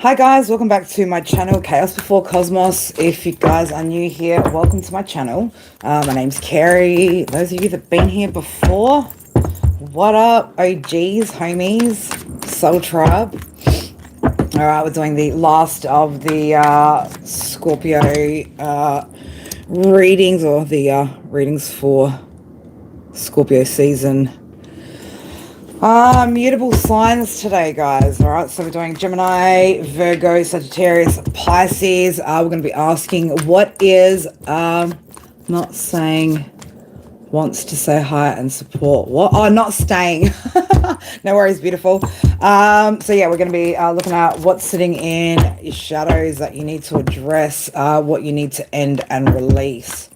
Hi guys, welcome back to my channel, Chaos Before Cosmos. If you guys are new here, welcome to my channel. My name's Carrie. Those of you that have been here before, what up, OGs, homies, Soul Tribe. Alright, we're doing the last of the Scorpio readings, or the readings for Scorpio season. Mutable signs today, guys. All right, so we're doing Gemini, Virgo, Sagittarius, Pisces. We're going to be asking what is not saying, wants to say hi and support. What? Oh, not staying. No worries, beautiful. So yeah, we're going to be looking at what's sitting in your shadows that you need to address, what you need to end and release.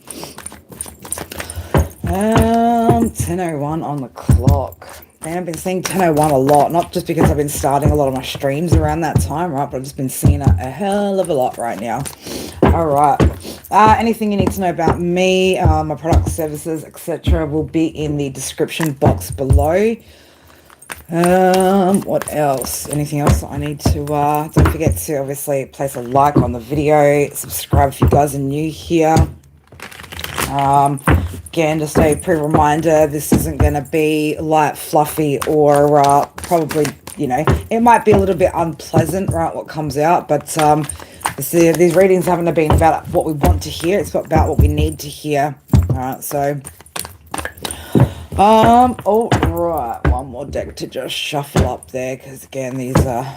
10:01 on the clock. Man, I've been seeing 10:01 a lot, not just because I've been starting a lot of my streams around that time, right? But I've just been seeing it a hell of a lot right now. All right. Anything you need to know about me, my products, services, etc. will be in the description box below. What else? Anything else that I need to, don't forget to obviously place a like on the video, subscribe if you guys are new here. Again, just a pre-reminder, this isn't going to be light, fluffy, or probably, you know, it might be a little bit unpleasant, right, what comes out, but these readings haven't been about what we want to hear, it's about what we need to hear. All right, so, all right, one more deck to just shuffle up there, because again, these are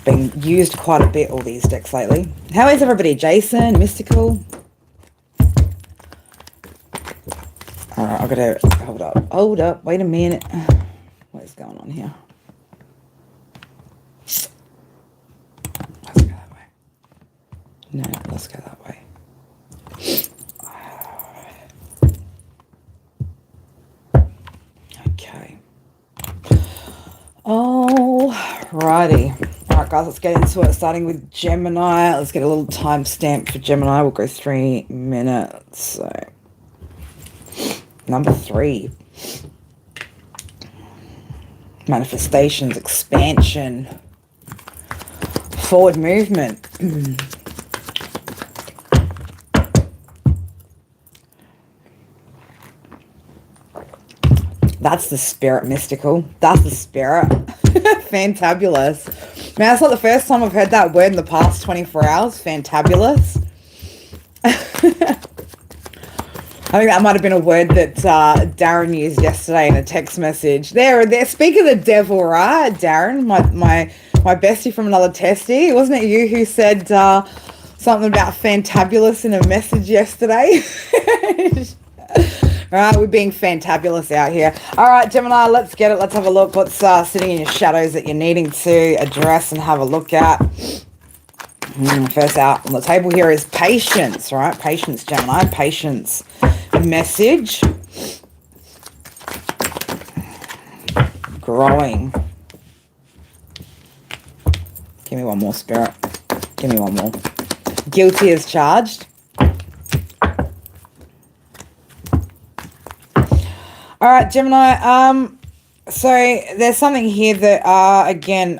being used quite a bit, all these decks lately. How is everybody? Jason, Mystical? Alright, I've got to hold up, wait a minute. What is going on here? Let's go that way. No, let's go that way. Okay. Alrighty. Alright guys, let's get into it, starting with Gemini. Let's get a little timestamp for Gemini. We'll go 3 minutes. So, number 3. Manifestations, expansion, forward movement. That's the spirit, Mystical. That's the spirit. Fantabulous. Man, that's not the first time I've heard that word in the past 24 hours. Fantabulous. I think that might have been a word that Darren used yesterday in a text message. There. Speak of the devil, right, Darren? My bestie from another testy. Wasn't it you who said something about fantabulous in a message yesterday? All right, we're being fantabulous out here. All right, Gemini, let's get it. Let's have a look. What's sitting in your shadows that you're needing to address and have a look at. First out on the table here is patience, right? Patience, Gemini. Patience. Message. Growing. Give me one more, Spirit. Give me one more. Guilty as charged. All right, Gemini. So there's something here that, again,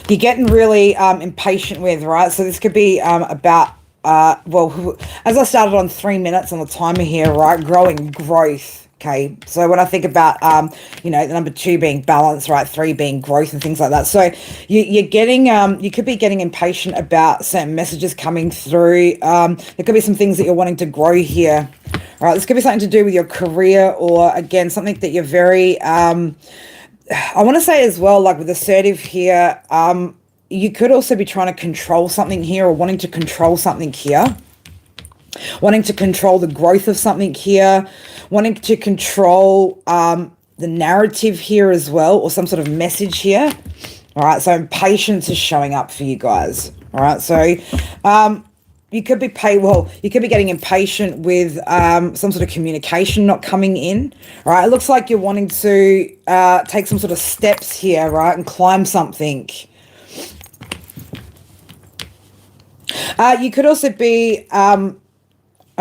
you're getting really impatient with, right? So this could be about, well, as I started on 3 minutes on the timer here, right? Growth. Okay, so when I think about, you know, the number 2 being balance, right? 3 being growth and things like that. So you're getting, you could be getting impatient about certain messages coming through. There could be some things that you're wanting to grow here. All right, this could be something to do with your career, or again, something that you're very, I want to say as well, like with assertive here, you could also be trying to control something here, or wanting to control something here. Wanting to control the growth of something here, wanting to control the narrative here as well, or some sort of message here. All right, so patience is showing up for you guys. All right, so you could be you could be getting impatient with some sort of communication not coming in. All right, it looks like you're wanting to take some sort of steps here, right, and climb something. You could also be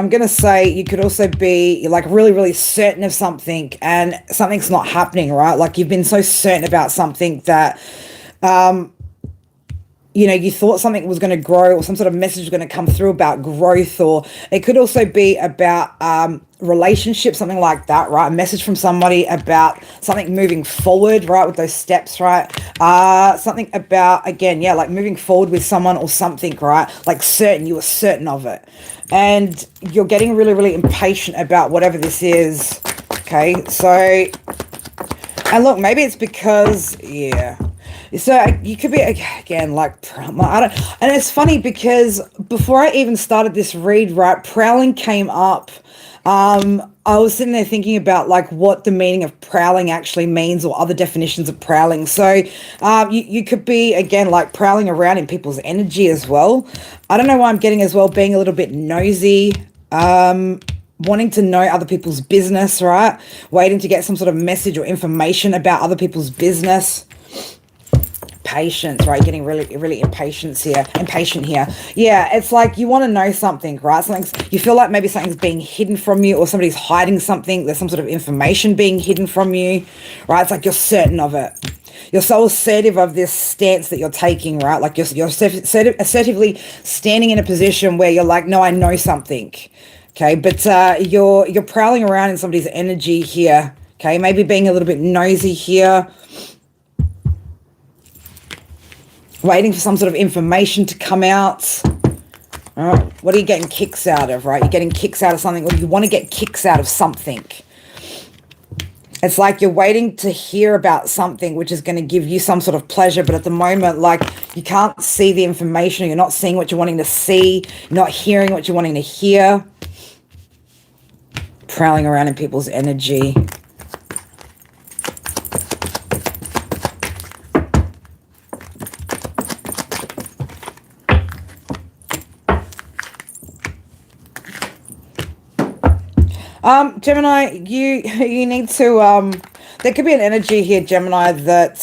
I'm going to say you could also be like really, really certain of something and something's not happening, right? Like you've been so certain about something that, you know, you thought something was going to grow or some sort of message was going to come through about growth, or it could also be about relationships, something like that, right? A message from somebody about something moving forward, right? With those steps, right? Something about, again, yeah, like moving forward with someone or something, right? Like certain, you were certain of it. And you're getting really, really impatient about whatever this is. Okay, so, and look, maybe it's because, yeah. So you could be, again, like, I don't, and it's funny because before I even started this read, right, prowling came up. I was sitting there thinking about like what the meaning of prowling actually means, or other definitions of prowling. So you could be, again, like prowling around in people's energy as well. I don't know why I'm getting as well, being a little bit nosy, wanting to know other people's business, right? Waiting to get some sort of message or information about other people's business. Patience, right? Getting really, really impatient here. Yeah, it's like you want to know something, right? You feel like maybe something's being hidden from you, or somebody's hiding something. There's some sort of information being hidden from you, right? It's like you're certain of it. You're so assertive of this stance that you're taking, right? Like you're assertively standing in a position where you're like, no, I know something. Okay, but you're prowling around in somebody's energy here. Okay, maybe being a little bit nosy here. Waiting for some sort of information to come out. All right. What are you getting kicks out of, right? You're getting kicks out of something, or you want to get kicks out of something. It's like you're waiting to hear about something which is going to give you some sort of pleasure, but at the moment, like, you can't see the information, or you're not seeing what you're wanting to see, you're not hearing what you're wanting to hear. Prowling around in people's energy. Gemini, you need to, there could be an energy here, Gemini, that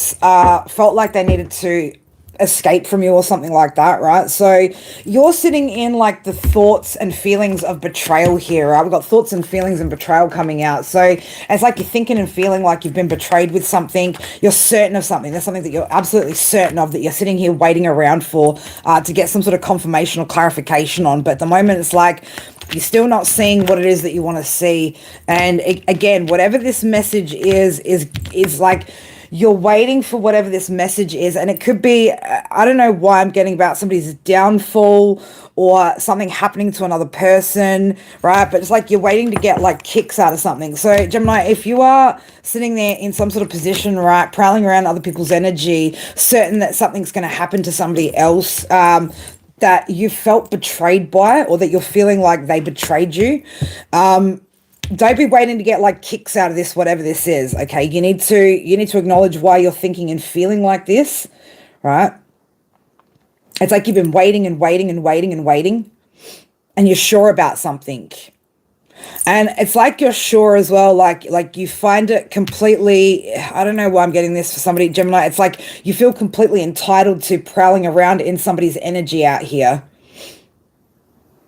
felt like they needed to escape from you or something like that, right? So you're sitting in like the thoughts and feelings of betrayal here, right? We've got thoughts and feelings and betrayal coming out. So it's like you're thinking and feeling like you've been betrayed with something. You're certain of something. There's something that you're absolutely certain of, that you're sitting here waiting around for to get some sort of confirmation or clarification on. But at the moment, it's like you're still not seeing what it is that you want to see. And again, whatever this message is like, you're waiting for whatever this message is. And it could be, I don't know why I'm getting about somebody's downfall or something happening to another person, right? But it's like you're waiting to get like kicks out of something. So Gemini, if you are sitting there in some sort of position, right, prowling around other people's energy, certain that something's going to happen to somebody else, that you felt betrayed by, or that you're feeling like they betrayed you, don't be waiting to get like kicks out of this, whatever this is. Okay, you need to acknowledge why you're thinking and feeling like this, right? It's like you've been waiting and waiting and waiting and waiting, and you're sure about something. And it's like you're sure as well, like you find it completely, I don't know why I'm getting this for somebody, Gemini. It's like you feel completely entitled to prowling around in somebody's energy out here.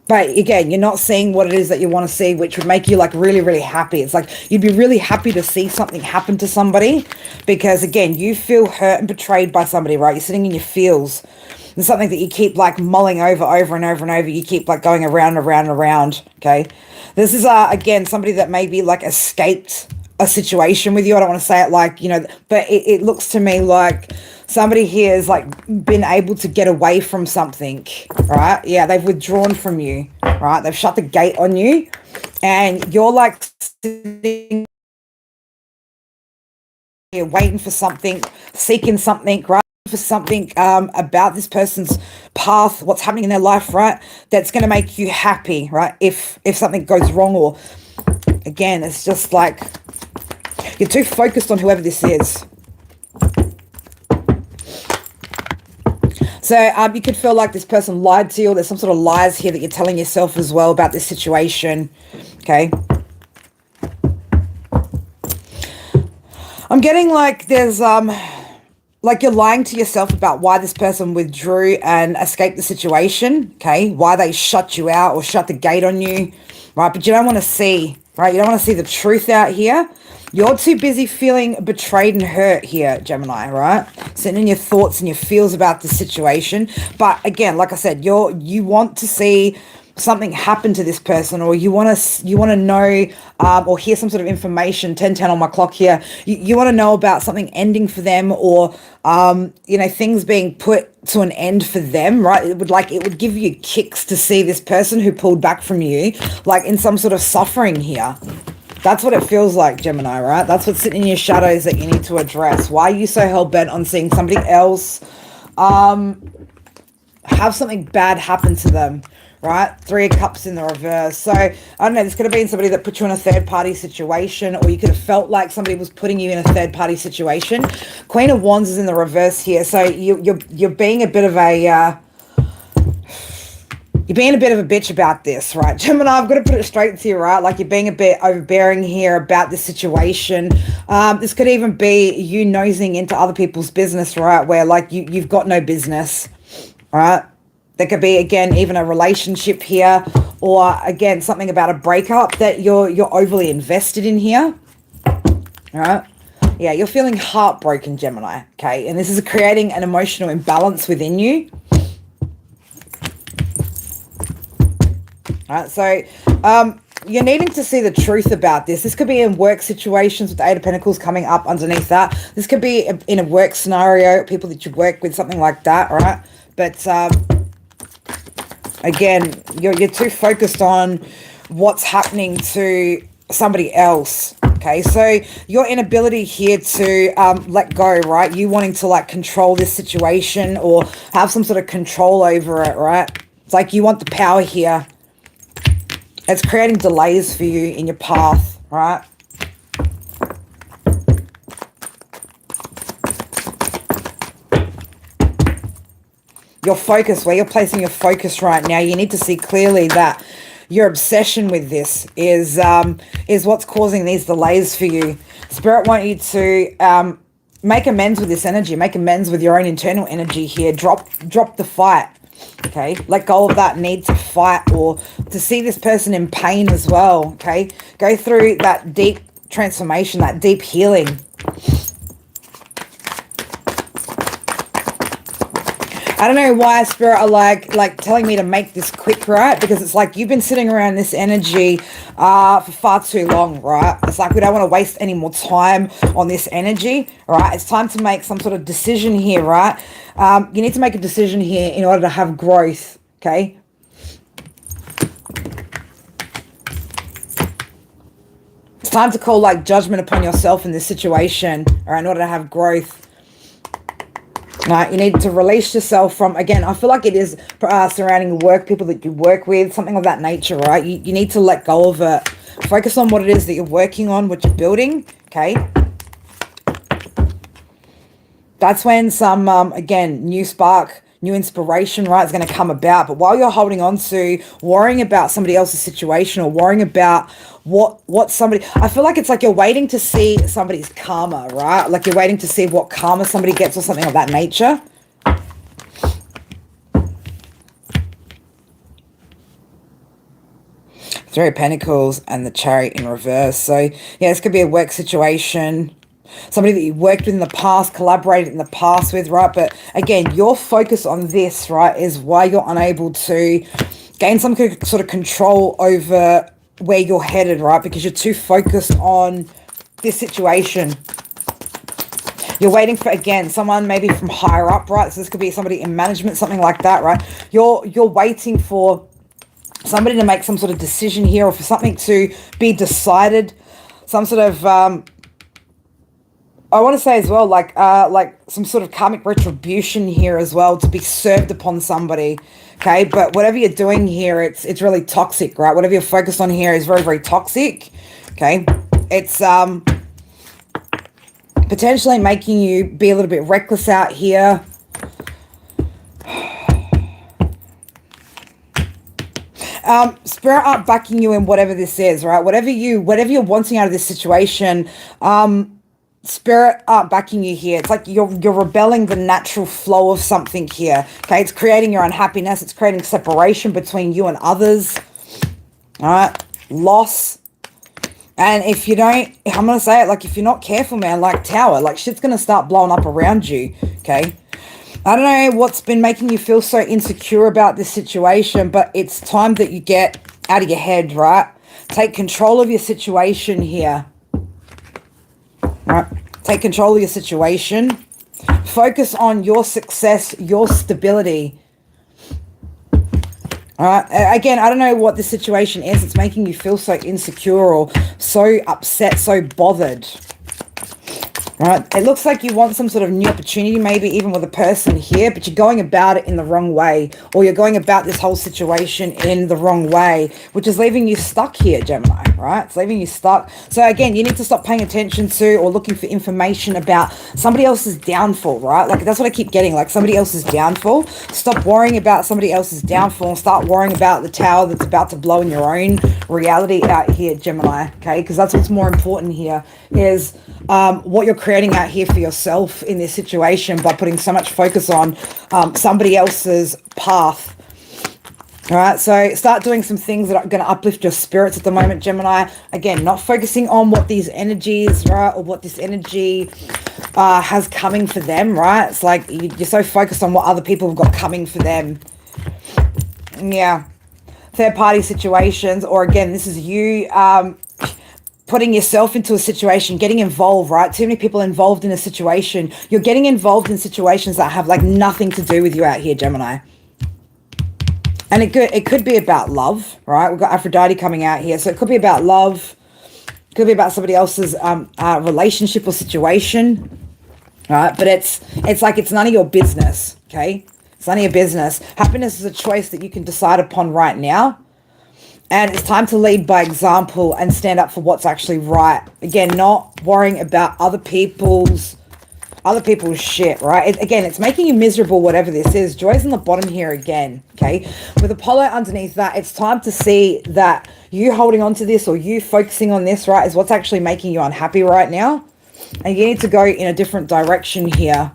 But again, you're not seeing what it is that you want to see, which would make you like really, really happy. It's like you'd be really happy to see something happen to somebody, because again, you feel hurt and betrayed by somebody, right? You're sitting in your feels. It's something that you keep like mulling over and over and over. You keep like going around and around and around. Okay. This is, again, somebody that maybe like escaped a situation with you. I don't want to say it like, you know, but it looks to me like somebody here has like been able to get away from something, right? Yeah, they've withdrawn from you, right? They've shut the gate on you, and you're like sitting here waiting for something, seeking something, right? For something about this person's path, what's happening in their life, right? That's going to make you happy, right? If something goes wrong, or again, it's just like you're too focused on whoever this is. So you could feel like this person lied to you, or there's some sort of lies here that you're telling yourself as well about this situation. Okay. I'm getting like there's like you're lying to yourself about why this person withdrew and escaped the situation, okay? Why they shut you out or shut the gate on you, right? But you don't want to see, right? You don't want to see the truth out here. You're too busy feeling betrayed and hurt here, Gemini, right? Sitting in your thoughts and your feels about the situation. But again, like I said, you want to see something happen to this person, or you want to know or hear some sort of information. 10:10 on my clock here. You want to know about something ending for them, or things being put to an end for them, right? It would give you kicks to see this person who pulled back from you like in some sort of suffering here. That's what it feels like, Gemini, right? That's what's sitting in your shadows that you need to address. Why are you so hell-bent on seeing somebody else have something bad happen to them, right? 3 of Cups in the reverse. So, I don't know, this could have been somebody that put you in a third-party situation, or you could have felt like somebody was putting you in a third-party situation. Queen of Wands is in the reverse here. So, you're being a bit of a... You're being a bit of a bitch about this, right? Gemini, I've got to put it straight to you, right? Like you're being a bit overbearing here about this situation. This could even be you nosing into other people's business, right? Where like you've got no business, right? There could be, again, even a relationship here, or again, something about a breakup that you're overly invested in here, all right? Yeah, you're feeling heartbroken, Gemini, okay? And this is creating an emotional imbalance within you. All right, so you're needing to see the truth about this. This could be in work situations with the 8 of Pentacles coming up underneath that. This could be in a work scenario, people that you work with, something like that, all right? But again, you're too focused on what's happening to somebody else, okay? So your inability here to let go, right? You wanting to like control this situation or have some sort of control over it, right? It's like you want the power here. It's creating delays for you in your path, right? Your focus, where you're placing your focus right now, you need to see clearly that your obsession with this is what's causing these delays for you. Spirit want you to make amends with this energy, make amends with your own internal energy here. Drop the fight. Okay, let go of that need to fight or to see this person in pain as well. Okay, go through that deep transformation, that deep healing. I don't know why Spirit are like telling me to make this quick, right? Because it's like you've been sitting around this energy for far too long, right? It's like we don't want to waste any more time on this energy, right? It's time to make some sort of decision here, right? You need to make a decision here in order to have growth, okay? It's time to call like judgment upon yourself in this situation, all right, in order to have growth. Right, you need to release yourself from, again, I feel like it is surrounding work, people that you work with, something of that nature, right? You need to let go of it. Focus on what it is that you're working on, what you're building, okay? That's when some, again, new spark, new inspiration, right, is going to come about. But while you're holding on to worrying about somebody else's situation or worrying about what somebody, I feel like it's like you're waiting to see somebody's karma, right? Like you're waiting to see what karma somebody gets or something of that nature. Three of Pentacles and the Chariot in reverse. So yeah, this could be a work situation. Somebody that you worked with in the past, collaborated in the past with, right? But again, your focus on this, right, is why you're unable to gain some sort of control over where you're headed, right? Because you're too focused on this situation. You're waiting for, again, someone maybe from higher up, right? So this could be somebody in management, something like that, right? You're waiting for somebody to make some sort of decision here, or for something to be decided, some sort of I want to say as well, like some sort of karmic retribution here as well, to be served upon somebody, okay? But whatever you're doing here, it's really toxic, right? Whatever you're focused on here is very, very toxic, okay? It's potentially making you be a little bit reckless out here. Spirit aren't backing you in whatever this is, right? Whatever you're wanting out of this situation, Spirit aren't backing you here. It's like you're rebelling the natural flow of something here. Okay, it's creating your unhappiness. It's creating separation between you and others. All right, loss. And if you don't, I'm gonna say it, like if you're not careful, man, like Tower, like shit's gonna start blowing up around you. Okay, I don't know what's been making you feel so insecure about this situation, but it's time that you get out of your head, right? Take control of your situation here. Right? Take control of your situation. Focus on your success, your stability. All right. Again, I don't know what the situation is. It's making you feel so insecure or so upset, so bothered. Right? It looks like you want some sort of new opportunity, maybe even with a person here, but you're going about it in the wrong way, or you're going about this whole situation in the wrong way, which is leaving you stuck here, Gemini, right? It's leaving you stuck. So again, you need to stop paying attention to or looking for information about somebody else's downfall, right? Like that's what I keep getting, like somebody else's downfall. Stop worrying about somebody else's downfall and start worrying about the tower that's about to blow in your own reality out here, Gemini, okay? Because that's what's more important here is what you're creating out here for yourself in this situation by putting so much focus on somebody else's path. All right, so start doing some things that are going to uplift your spirits at the moment, Gemini. Again, not focusing on what these energies, right, or what this energy has coming for them, right? It's like you're so focused on what other people have got coming for them. Yeah. Third party situations, or again, this is you putting yourself into a situation, getting involved, right? Too many people involved in a situation. You're getting involved in situations that have like nothing to do with you out here, Gemini. And it could be about love, right? We've got Aphrodite coming out here. So it could be about love. It could be about somebody else's relationship or situation, right? But it's like it's none of your business, okay? It's none of your business. Happiness is a choice that you can decide upon right now. And it's time to lead by example and stand up for what's actually right. Again, not worrying about other people's shit, right? Again, it's making you miserable, whatever this is. Joy's on the bottom here again, okay? With Apollo underneath that, it's time to see that you holding on to this or you focusing on this, right, is what's actually making you unhappy right now. And you need to go in a different direction here.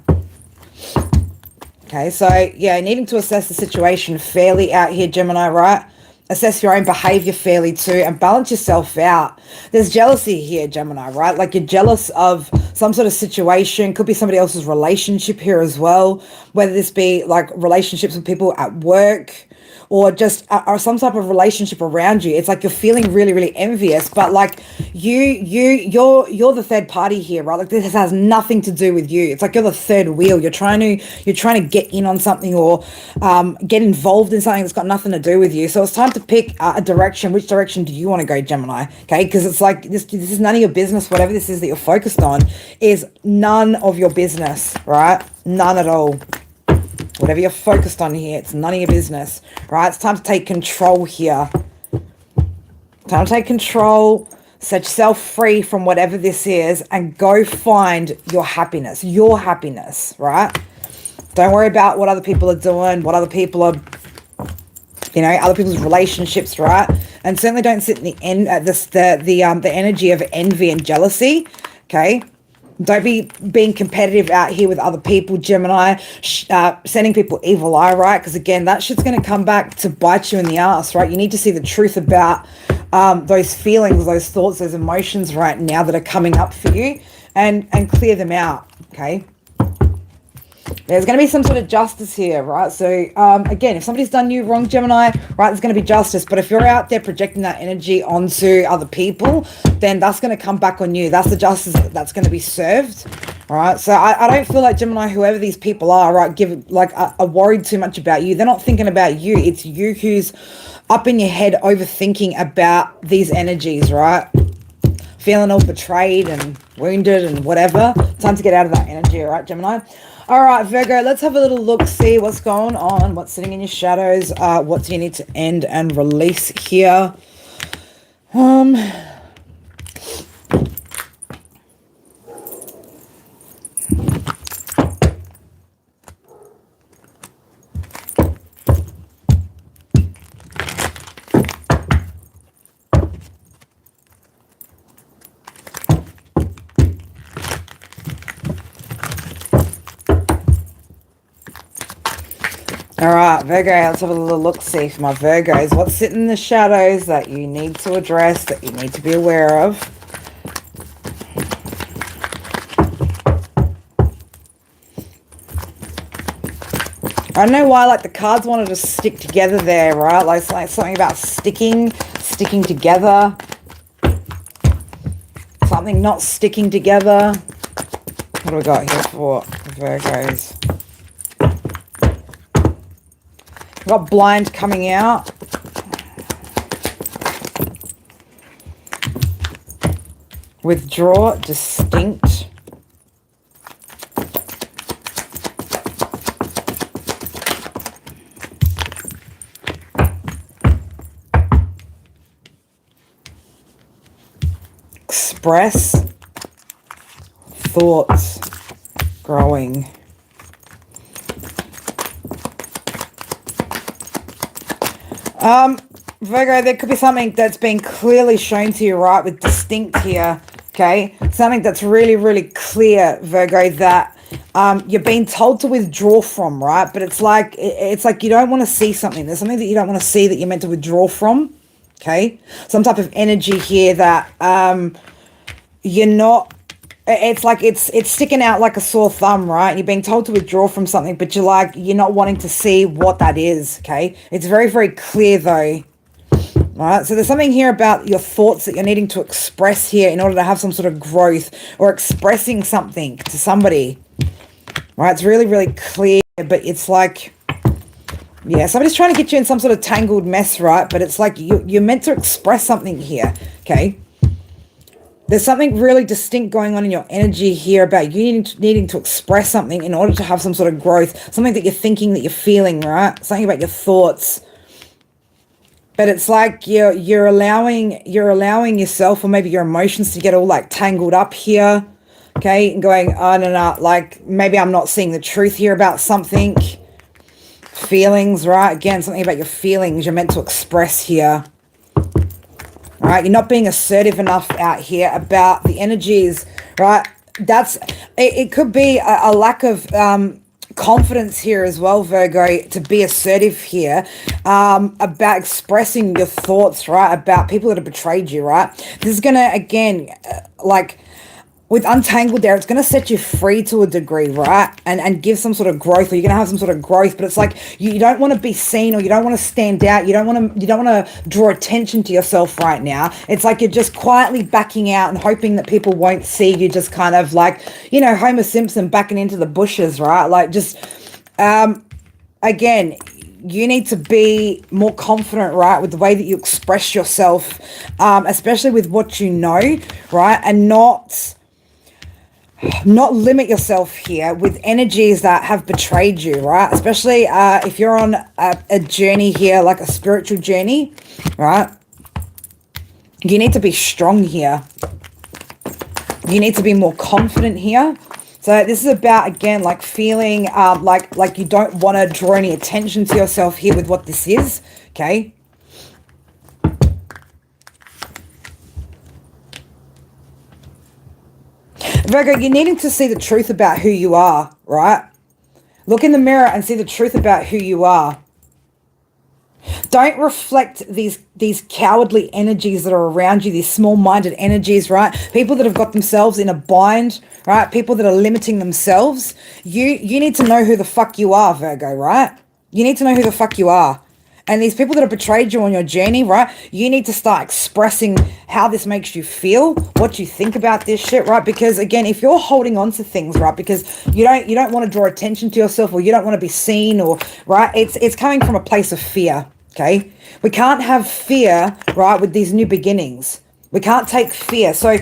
Okay, so, yeah, needing to assess the situation fairly out here, Gemini, right? Assess your own behavior fairly too and balance yourself out. There's jealousy here, Gemini, right? Like you're jealous of some sort of situation. Could be somebody else's relationship here as well. Whether this be like relationships with people at work or just or some type of relationship around you. It's like you're feeling really, really envious, but like you're the third party here, right? Like this has nothing to do with you. It's like you're the third wheel. You're trying to get in on something or get involved in something that's got nothing to do with you. So it's time to pick a direction. Which direction do you want to go, Gemini? Okay, because it's like this is none of your business. Whatever this is that you're focused on is none of your business, right? None at all. Whatever you're focused on here, it's none of your business, right? It's time to take control here. Time to take control, set yourself free from whatever this is, and go find your happiness, right? Don't worry about what other people are doing, what other people are, other people's relationships, right? And certainly don't sit in the energy of envy and jealousy, okay? Don't be being competitive out here with other people, Gemini, sending people evil eye, right? Because again, that shit's going to come back to bite you in the ass, right? You need to see the truth about those feelings, those thoughts, those emotions right now that are coming up for you and clear them out, okay? There's going to be some sort of justice here, right? So, again, if somebody's done you wrong, Gemini, right, there's going to be justice. But if you're out there projecting that energy onto other people, then that's going to come back on you. That's the justice that's going to be served, all right? So I don't feel like, Gemini, whoever these people are, right, are worried too much about you. They're not thinking about you. It's you who's up in your head overthinking about these energies, right? Feeling all betrayed and wounded and whatever. Time to get out of that energy, all right, Gemini? All right, Virgo, let's have a little look, see what's going on, what's sitting in your shadows, what do you need to end and release here? All right, Virgo, let's have a little look-see for my Virgos. What's sitting in the shadows that you need to address, that you need to be aware of? I don't know why, like, the cards wanted to stick together there, right? Like something about sticking together. Something not sticking together. What do we got here for Virgos? We've got blind coming out. Withdraw, distinct. Express. Thoughts. Growing. Virgo, there could be something that's been clearly shown to you, right, with distinct here, okay? Something that's really, really clear, Virgo, that you're being told to withdraw from, right? But it's like you don't want to see something. There's something that you don't want to see that you're meant to withdraw from, okay? Some type of energy here that you're not... It's like it's sticking out like a sore thumb, right? You're being told to withdraw from something, but you're not wanting to see what that is, okay? It's very, very clear, though. All right, so there's something here about your thoughts that you're needing to express here in order to have some sort of growth or expressing something to somebody. All right, it's really, really clear, but it's like, yeah, somebody's trying to get you in some sort of tangled mess, right? But it's like you're meant to express something here, okay? There's something really distinct going on in your energy here about you needing to express something in order to have some sort of growth, something that you're thinking, that you're feeling, right? Something about your thoughts. But it's like you're allowing yourself or maybe your emotions to get all like tangled up here, okay? And going, oh, no, like maybe I'm not seeing the truth here about something. Feelings, right? Again, something about your feelings you're meant to express here. All right, you're not being assertive enough out here about the energies, right? It could be a lack of confidence here as well, Virgo, to be assertive here about expressing your thoughts, right, about people that have betrayed you, right? This is going to, again, like with Untangled there, it's going to set you free to a degree, right? And give some sort of growth, or you're going to have some sort of growth, but it's like you don't want to be seen, or you don't want to stand out. You don't want to draw attention to yourself right now. It's like you're just quietly backing out and hoping that people won't see you, just kind of like, you know, Homer Simpson backing into the bushes, right? Like just, again, you need to be more confident, right, with the way that you express yourself, especially with what you know, right? And not limit yourself here with energies that have betrayed you, right? Especially if you're on a journey here, like a spiritual journey, right? You need to be strong here. You need to be more confident here. So this is about, again, like feeling like you don't want to draw any attention to yourself here with what this is, okay? Virgo, you're needing to see the truth about who you are, right? Look in the mirror and see the truth about who you are. Don't reflect these cowardly energies that are around you, these small-minded energies, right? People that have got themselves in a bind, right? People that are limiting themselves. You need to know who the fuck you are, Virgo, right? You need to know who the fuck you are. And these people that have betrayed you on your journey, right? You need to start expressing how this makes you feel, what you think about this shit, right? Because again, if you're holding on to things, right, because you don't want to draw attention to yourself, or you don't want to be seen, or right, it's coming from a place of fear. Okay, we can't have fear, right, with these new beginnings. We can't take fear. So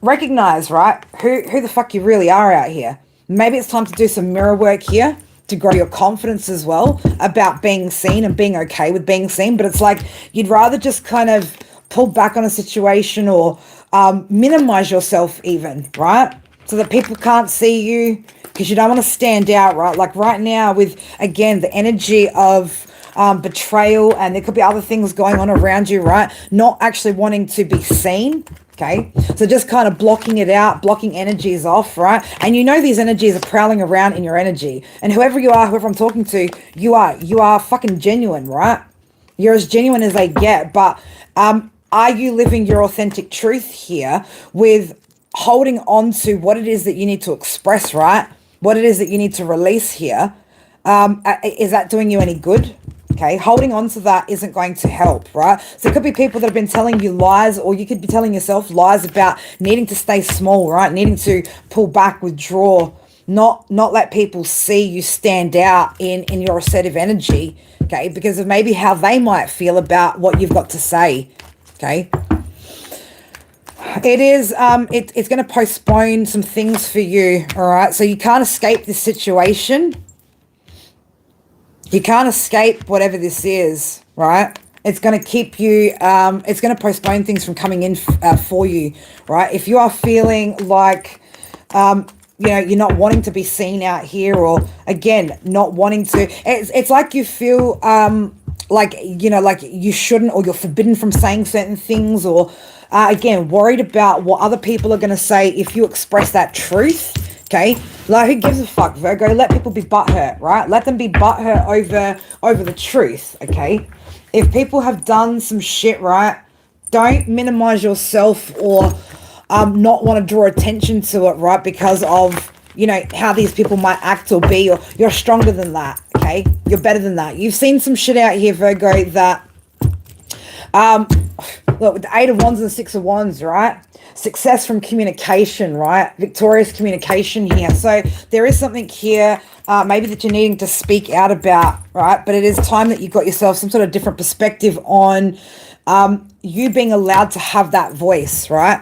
recognize, right, who the fuck you really are out here. Maybe it's time to do some mirror work here to grow your confidence as well about being seen and being okay with being seen. But it's like you'd rather just kind of pull back on a situation, or minimize yourself even, right? So that people can't see you, because you don't want to stand out, right? Like right now with, again, the energy of betrayal, and there could be other things going on around you, right? Not actually wanting to be seen, Okay, so just kind of blocking it out, blocking energies off, right? And you know these energies are prowling around in your energy. And whoever you are, whoever I'm talking to, you are fucking genuine, right? You're as genuine as they get. But are you living your authentic truth here with holding on to what it is that you need to express, right? What it is that you need to release here? Is that doing you any good? Okay, holding on to that isn't going to help, right? So it could be people that have been telling you lies, or you could be telling yourself lies about needing to stay small, right? Needing to pull back, withdraw, not let people see you stand out in your assertive energy, okay? Because of maybe how they might feel about what you've got to say, okay? It is, it's going to postpone some things for you, all right? So you can't escape this situation. You can't escape whatever this is, right? It's going to keep you, it's going to postpone things from coming in for you, right? If you are feeling like, you're not wanting to be seen out here, or again, not wanting to, it's like you feel like you shouldn't, or you're forbidden from saying certain things, or again, worried about what other people are going to say if you express that truth. Okay, like who gives a fuck, Virgo? Let people be butthurt, right? Let them be butthurt over the truth, okay? If people have done some shit, right, don't minimize yourself or not want to draw attention to it, right? Because of, how these people might act or be, or you're stronger than that, okay? You're better than that. You've seen some shit out here, Virgo, that, look, with the 8 of Wands and the 6 of Wands, right? Success from communication, right? Victorious communication here. So there is something here maybe that you're needing to speak out about, right? But it is time that you got yourself some sort of different perspective on you being allowed to have that voice, right?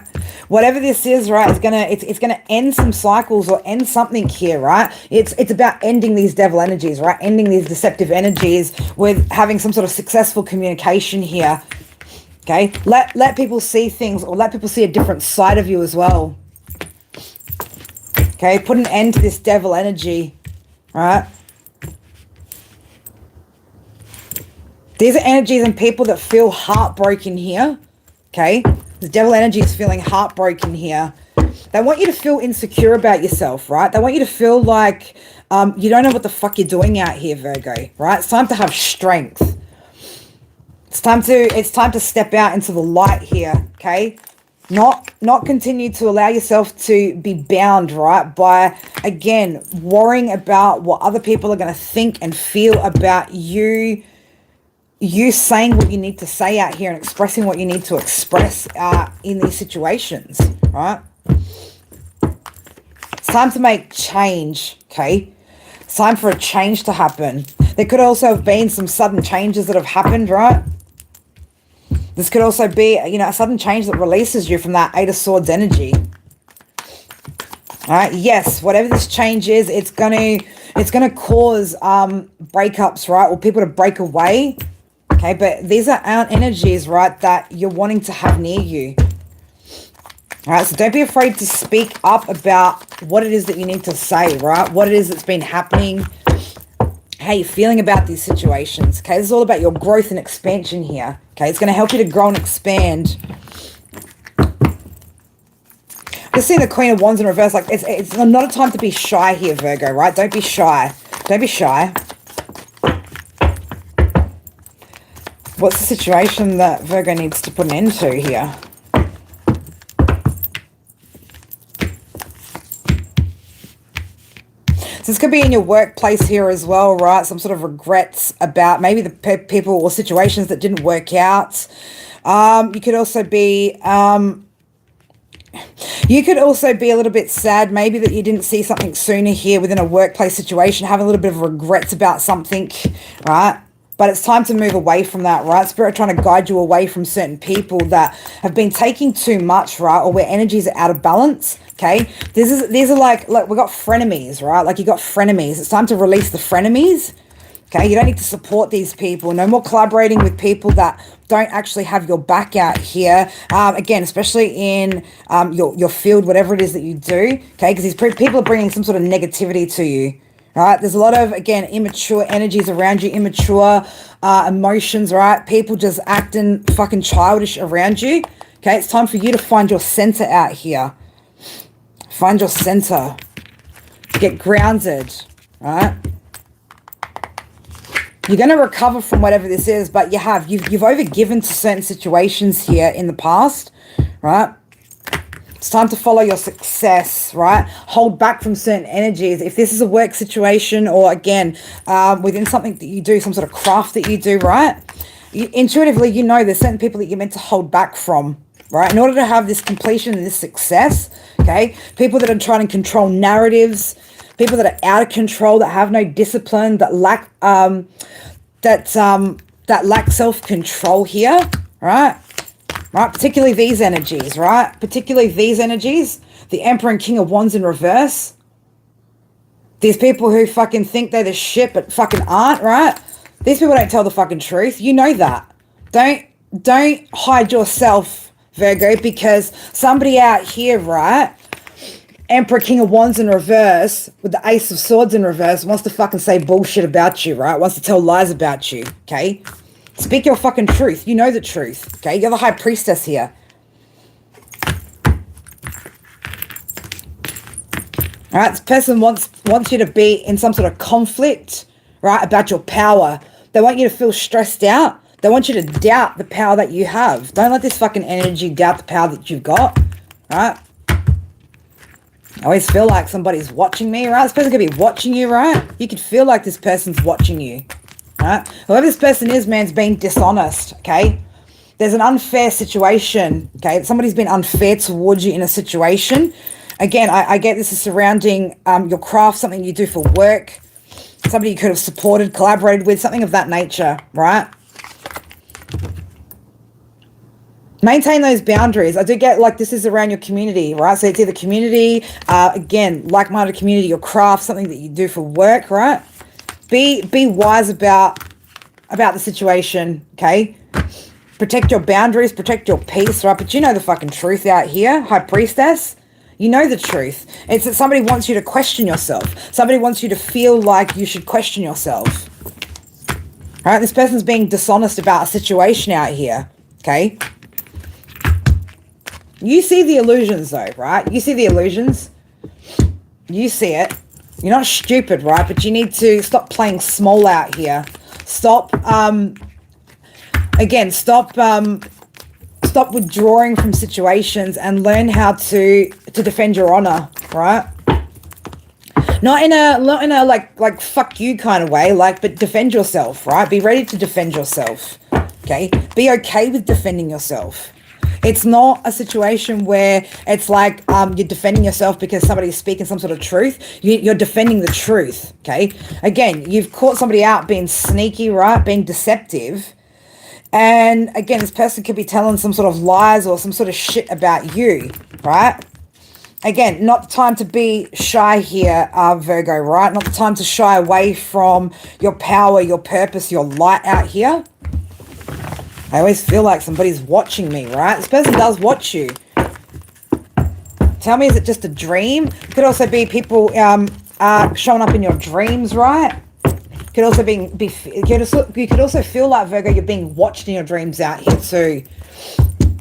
Whatever this is, right, it's gonna end some cycles or end something here, right? It's about ending these devil energies, right? Ending these deceptive energies with having some sort of successful communication here. Okay, let people see things, or let people see a different side of you as well. Okay, put an end to this devil energy, right? These are energies and people that feel heartbroken here. Okay, the devil energy is feeling heartbroken here. They want you to feel insecure about yourself, right? They want you to feel like you don't know what the fuck you're doing out here, Virgo, right? It's time to have strength. It's time to step out into the light here, okay? Not continue to allow yourself to be bound, right, by, again, worrying about what other people are going to think and feel about you saying what you need to say out here and expressing what you need to express in these situations, right? It's time to make change, okay? It's time for a change to happen. There could also have been some sudden changes that have happened, right? This could also be, a sudden change that releases you from that 8 of Swords energy. All right. Yes, whatever this change is, it's gonna cause breakups, right, or people to break away. Okay, but these aren't energies, right, that you're wanting to have near you. All right. So don't be afraid to speak up about what it is that you need to say, right? What it is that's been happening. How you're feeling about these situations. Okay, this is all about your growth and expansion here. Okay, it's going to help you to grow and expand. Just seeing the Queen of Wands in reverse, like it's not a time to be shy here, Virgo, right? Don't be shy. Don't be shy. What's the situation that Virgo needs to put an end to here? So this could be in your workplace here as well, right? Some sort of regrets about maybe the people or situations that didn't work out. You could also be a little bit sad, maybe that you didn't see something sooner here within a workplace situation, having a little bit of regrets about something, right? But it's time to move away from that, right? Spirit trying to guide you away from certain people that have been taking too much, right? Or where energies are out of balance, okay? These are like we got frenemies, right? Like you got frenemies. It's time to release the frenemies, okay? You don't need to support these people. No more collaborating with people that don't actually have your back out here. Again, especially in your field, whatever it is that you do, okay? Because these people are bringing some sort of negativity to you. Right, there's a lot of, again, immature energies around you, immature emotions, right? People just acting fucking childish around you, Okay, it's time for you to find your center out here. Find your center. Get grounded, right? You're going to recover from whatever this is, but you've overgiven to certain situations here in the past, right? It's time to follow your success, right? Hold back from certain energies. If this is a work situation or, again, within something that you do, some sort of craft that you do, right? Intuitively, you know there's certain people that you're meant to hold back from, right? In order to have this completion and this success, okay? People that are trying to control narratives, people that are out of control, that have no discipline, that lack lack self-control here, right? Right, particularly these energies, right? Particularly these energies, the Emperor and King of Wands in reverse. These people who fucking think they're the shit but fucking aren't, right? These people don't tell the fucking truth. You know that. Don't hide yourself, Virgo, because somebody out here, right? Emperor, King of Wands in reverse, with the Ace of Swords in reverse, wants to fucking say bullshit about you, right? Wants to tell lies about you, okay? Speak your fucking truth. You know the truth, okay? You're the High Priestess here. All right, this person wants you to be in some sort of conflict, right, about your power. They want you to feel stressed out. They want you to doubt the power that you have. Don't let this fucking energy doubt the power that you've got, right? I always feel like somebody's watching me, right? This person could be watching you, right? You could feel like this person's watching you, right? Whoever this person is, man's being dishonest, okay? There's an unfair situation, okay? Somebody's been unfair towards you in a situation. Again, I get this is surrounding your craft, something you do for work, somebody you could have supported, collaborated with, something of that nature, right? Maintain those boundaries. I do get like this is around your community, right? So it's either community, again, like-minded community, your craft, something that you do for work, right? Be wise about the situation, okay? Protect your boundaries, protect your peace, right? But you know the fucking truth out here, High Priestess. You know the truth. It's that somebody wants you to question yourself. Somebody wants you to feel like you should question yourself. All right? This person's being dishonest about a situation out here, okay? You see the illusions though, right? You see the illusions. You see it. You're not stupid, right? But you need to stop playing small out here. Stop, again, stop withdrawing from situations and learn how to defend your honor, right? Not in a like fuck you kind of way, but defend yourself, right? Be ready to defend yourself, okay? Be okay with defending yourself. It's not a situation where it's like you're defending yourself because somebody's speaking some sort of truth. You're defending the truth, okay? Again, you've caught somebody out being sneaky, right? Being deceptive. And again, this person could be telling some sort of lies or some sort of shit about you, right? Again, not the time to be shy here, Virgo, right? Not the time to shy away from your power, your purpose, your light out here. I always feel like somebody's watching me, right? This person does watch you. Tell me, is it just a dream? It could also be people showing up in your dreams, right? Could also you could also feel like, Virgo, you're being watched in your dreams out here too.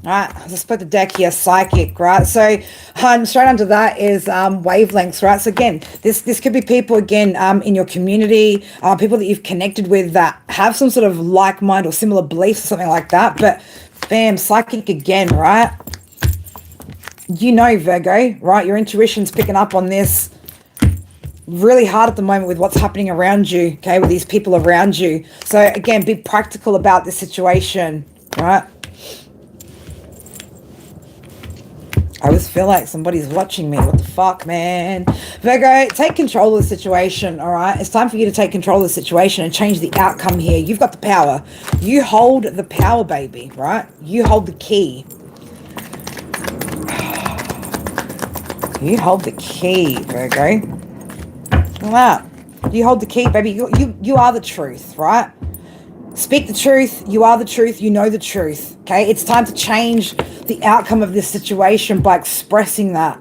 Right, I just put the deck here, psychic, right? So straight under that is wavelengths, right? So again, this could be people, again, in your community, people that you've connected with that have some sort of like mind or similar beliefs or something like that. But bam, psychic again, right? You know, Virgo, right? Your intuition's picking up on this really hard at the moment with what's happening around you, okay? With these people around you. So again, be practical about this situation, right? I always feel like somebody's watching me. What the fuck, man? Virgo, take control of the situation, all right? It's time for you to take control of the situation and change the outcome here. You've got the power. You hold the power, baby, right? You hold the key. You hold the key, Virgo. Look at that. You hold the key, baby. You are the truth, right? Speak the truth. You are the truth. You know the truth. Okay? It's time to change the outcome of this situation by expressing that,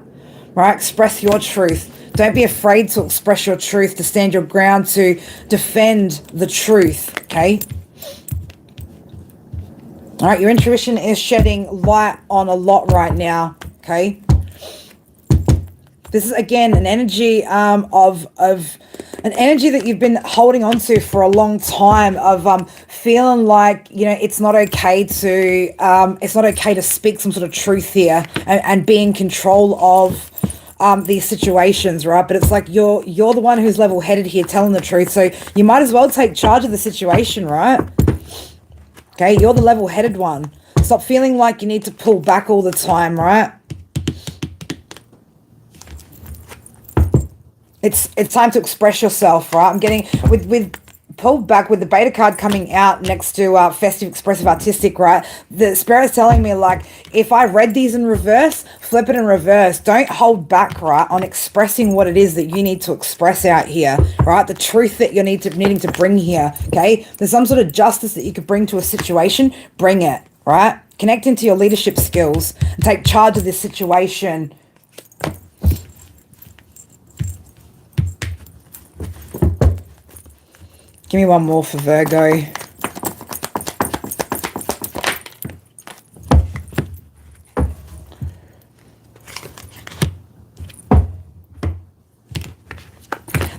right? Express your truth. Don't be afraid to express your truth, to stand your ground, to defend the truth, okay? All right, your intuition is shedding light on a lot right now, okay? This is, again, an energy of an energy that you've been holding on to for a long time, of feeling like, you know, it's not okay to speak some sort of truth here and be in control of these situations, right? But it's like you're the one who's level-headed here, telling the truth, so you might as well take charge of the situation, right? Okay, you're the level-headed one. Stop feeling like you need to pull back all the time, right? It's time to express yourself, right? I'm getting with pulled back with the Beta card coming out next to festive, expressive, artistic, right? The Spirit's telling me, like, if I read these in reverse, flip it in reverse. Don't hold back, right, on expressing what it is that you need to express out here, right? The truth that you're needing to bring here, okay? There's some sort of justice that you could bring to a situation. Bring it, right? Connect into your leadership skills and take charge of this situation. Give me one more for Virgo.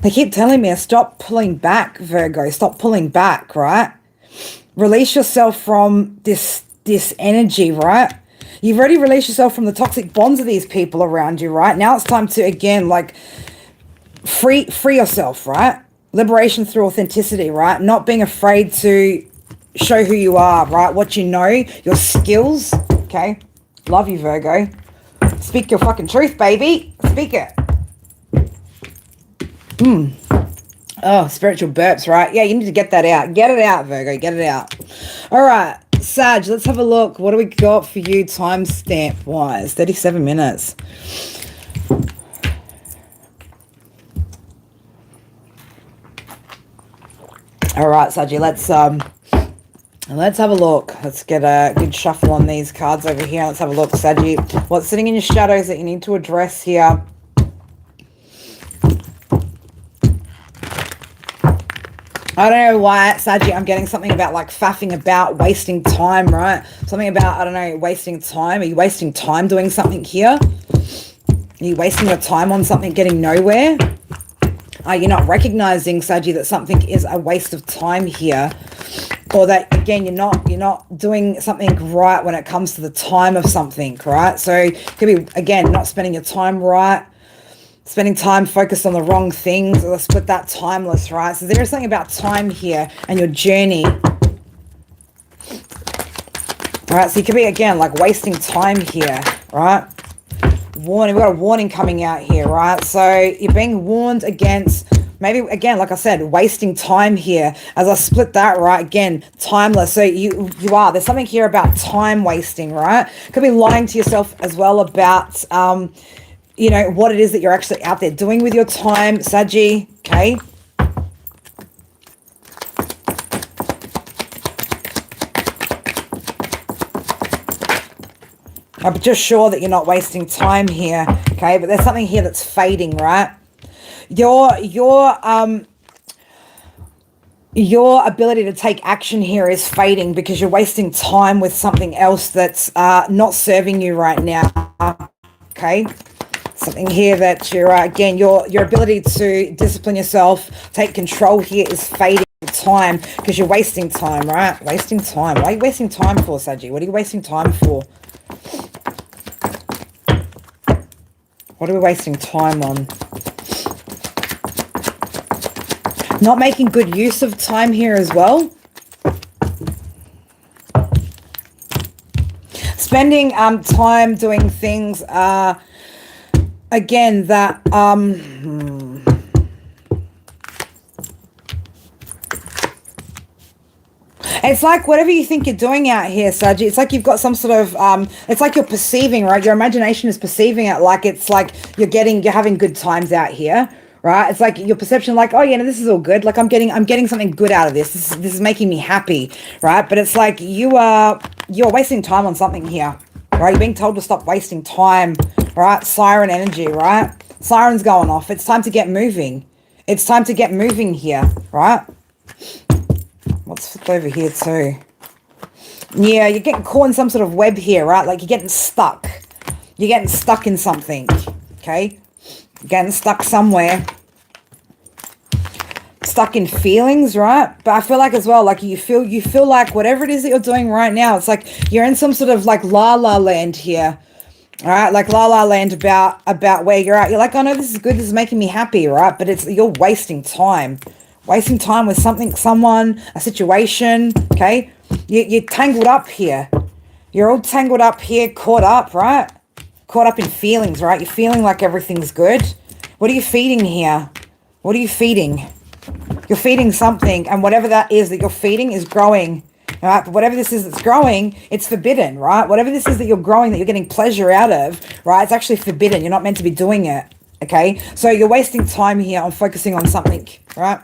They keep telling me, stop pulling back, Virgo. Stop pulling back, right? Release yourself from this energy, right? You've already released yourself from the toxic bonds of these people around you, right? Now it's time to, again, like, free yourself, right? Liberation through authenticity, right? Not being afraid to show who you are, right? What you know, your skills, okay? Love you, Virgo. Speak your fucking truth, baby. Speak it. Oh, spiritual burps, right? Yeah, you need to get that out. Get it out, Virgo. Get it out. All right, Sag, let's have a look. What do we got for you timestamp-wise? 37 minutes. All right, Saji, let's have a look. Let's get a good shuffle on these cards over here. Let's have a look, Saji. What's sitting in your shadows that you need to address here? I don't know why, Saji, I'm getting something about, like, faffing about, wasting time, right? Something about, I don't know, wasting time. Are you wasting time doing something here? Are you wasting your time on something getting nowhere? Are you not recognizing, Saji, that something is a waste of time here? Or that, again, you're not doing something right when it comes to the time of something, right? So it could be, again, not spending your time right, spending time focused on the wrong things. Let's put that timeless, right? So there is something about time here and your journey. All right, so you could be, again, like, wasting time here, right? Warning, we've got a warning coming out here, right? So you're being warned against, maybe, again, like I said, wasting time here. As I split that, right, again, timeless. So you are, there's something here about time wasting, right? Could be lying to yourself as well about, you know, what it is that you're actually out there doing with your time, Saji, okay? I'm just sure that you're not wasting time here, okay? But there's something here that's fading, right? Your ability to take action here is fading because you're wasting time with something else that's not serving you right now, okay? Something here that you're, again, your ability to discipline yourself, take control here is fading time because you're wasting time, right? Wasting time. Why are you wasting time for, Saji? What are you wasting time for? What are we wasting time on? Not making good use of time here as well. Spending time doing things, again, that... It's like whatever you think you're doing out here, Saji, it's like you've got some sort of, it's like you're perceiving, right? Your imagination is perceiving it like it's like you're having good times out here, right? It's like your perception, like, oh yeah, no, this is all good. Like I'm getting something good out of this. This is making me happy, right? But it's like you're wasting time on something here, right? You're being told to stop wasting time, right? Siren energy, right? Siren's going off. It's time to get moving. It's time to get moving here, right? Let's flip over here too. Yeah, you're getting caught in some sort of web here, right? Like you're getting stuck. You're getting stuck in something, okay? You're getting stuck somewhere. Stuck in feelings, right? But I feel like as well, like you feel like whatever it is that you're doing right now, it's like you're in some sort of like la la land here. All right, like la la land about where you're at. You're like, oh no, this is good, this is making me happy, right? But you're wasting time. Wasting time with something, someone, a situation, okay? You're tangled up here. You're all tangled up here, caught up, right? Caught up in feelings, right? You're feeling like everything's good. What are you feeding here? What are you feeding? You're feeding something, and whatever that is that you're feeding is growing, all right? But whatever this is that's growing, it's forbidden, right? Whatever this is that you're growing, that you're getting pleasure out of, right? It's actually forbidden. You're not meant to be doing it, okay? So you're wasting time here on focusing on something, right?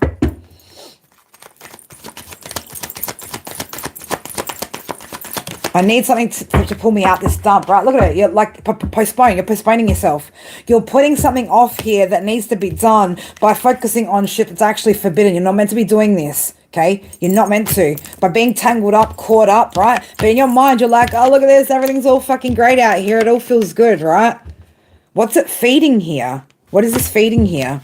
I need something to pull me out this dump, right? Look at it. You're like postponing. You're postponing yourself. You're putting something off here that needs to be done by focusing on shit that's actually forbidden. You're not meant to be doing this, okay? You're not meant to. By being tangled up, caught up, right? But in your mind, you're like, oh, look at this. Everything's all fucking great out here. It all feels good, right? What's it feeding here? What is this feeding here?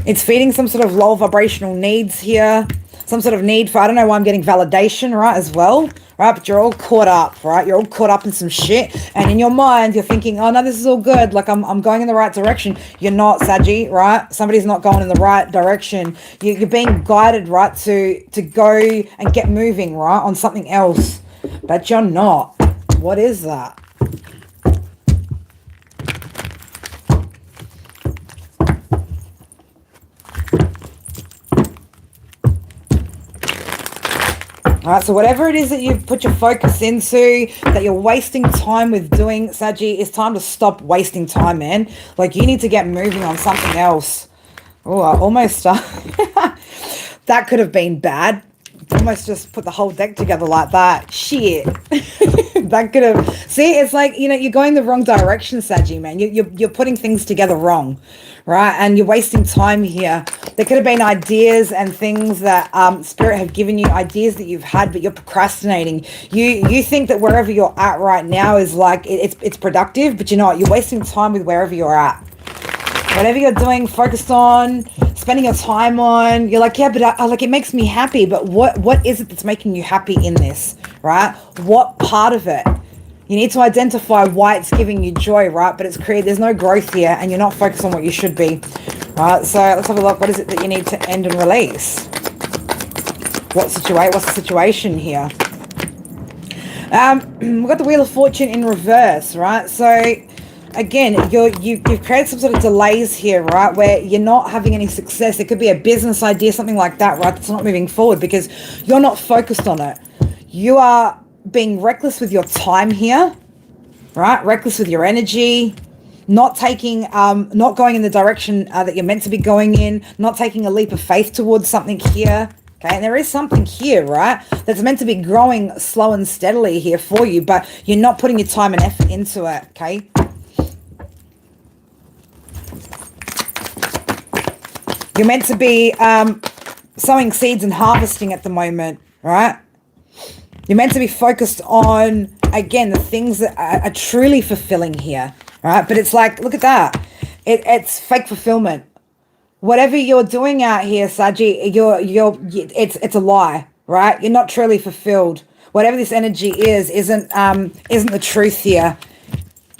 It's feeding some sort of low vibrational needs here. Some sort of need for, I don't know why I'm getting validation, right, as well, right? But you're all caught up, right? You're all caught up in some shit. And in your mind, you're thinking, oh, no, this is all good. Like, I'm going in the right direction. You're not, Saggy, right? Somebody's not going in the right direction. You're being guided, right, to go and get moving, right, on something else. But you're not. What is that? All right, so whatever it is that you've put your focus into, that you're wasting time with doing, Saggy, it's time to stop wasting time, man. Like, you need to get moving on something else. Oh, I almost... that could have been bad. Almost just put the whole deck together like that. Shit. That could have... See, it's like, you know, you're going the wrong direction, Saggy, man. You're putting things together wrong, right? And you're wasting time here. There could have been ideas and things that Spirit have given you, ideas that you've had, but you're procrastinating. You think that wherever you're at right now is like, it's productive, but you're not. You're wasting time with wherever you're at. Whatever you're doing, focused on, spending your time on, you're like, yeah, but like it makes me happy. But what is it that's making you happy in this, right? What part of it? You need to identify why it's giving you joy, right? But there's no growth here, and you're not focused on what you should be, right? So let's have a look. What is it that you need to end and release? What's the situation here? We've got the Wheel of Fortune in reverse, right? So again, you've created some sort of delays here, right, where you're not having any success. It could be a business idea, something like that, right, that's not moving forward because you're not focused on it. You are being reckless with your time here, right, reckless with your energy, not going in the direction that you're meant to be going in, not taking a leap of faith towards something here. Okay, and there is something here, right, that's meant to be growing slow and steadily here for you, but you're not putting your time and effort into it, okay? You're meant to be sowing seeds and harvesting at the moment, right? You're meant to be focused on, again, the things that are truly fulfilling here, right? But it's like, look at that. It's fake fulfillment. Whatever you're doing out here, Saji, it's a lie, right? You're not truly fulfilled. Whatever this energy isn't the truth here.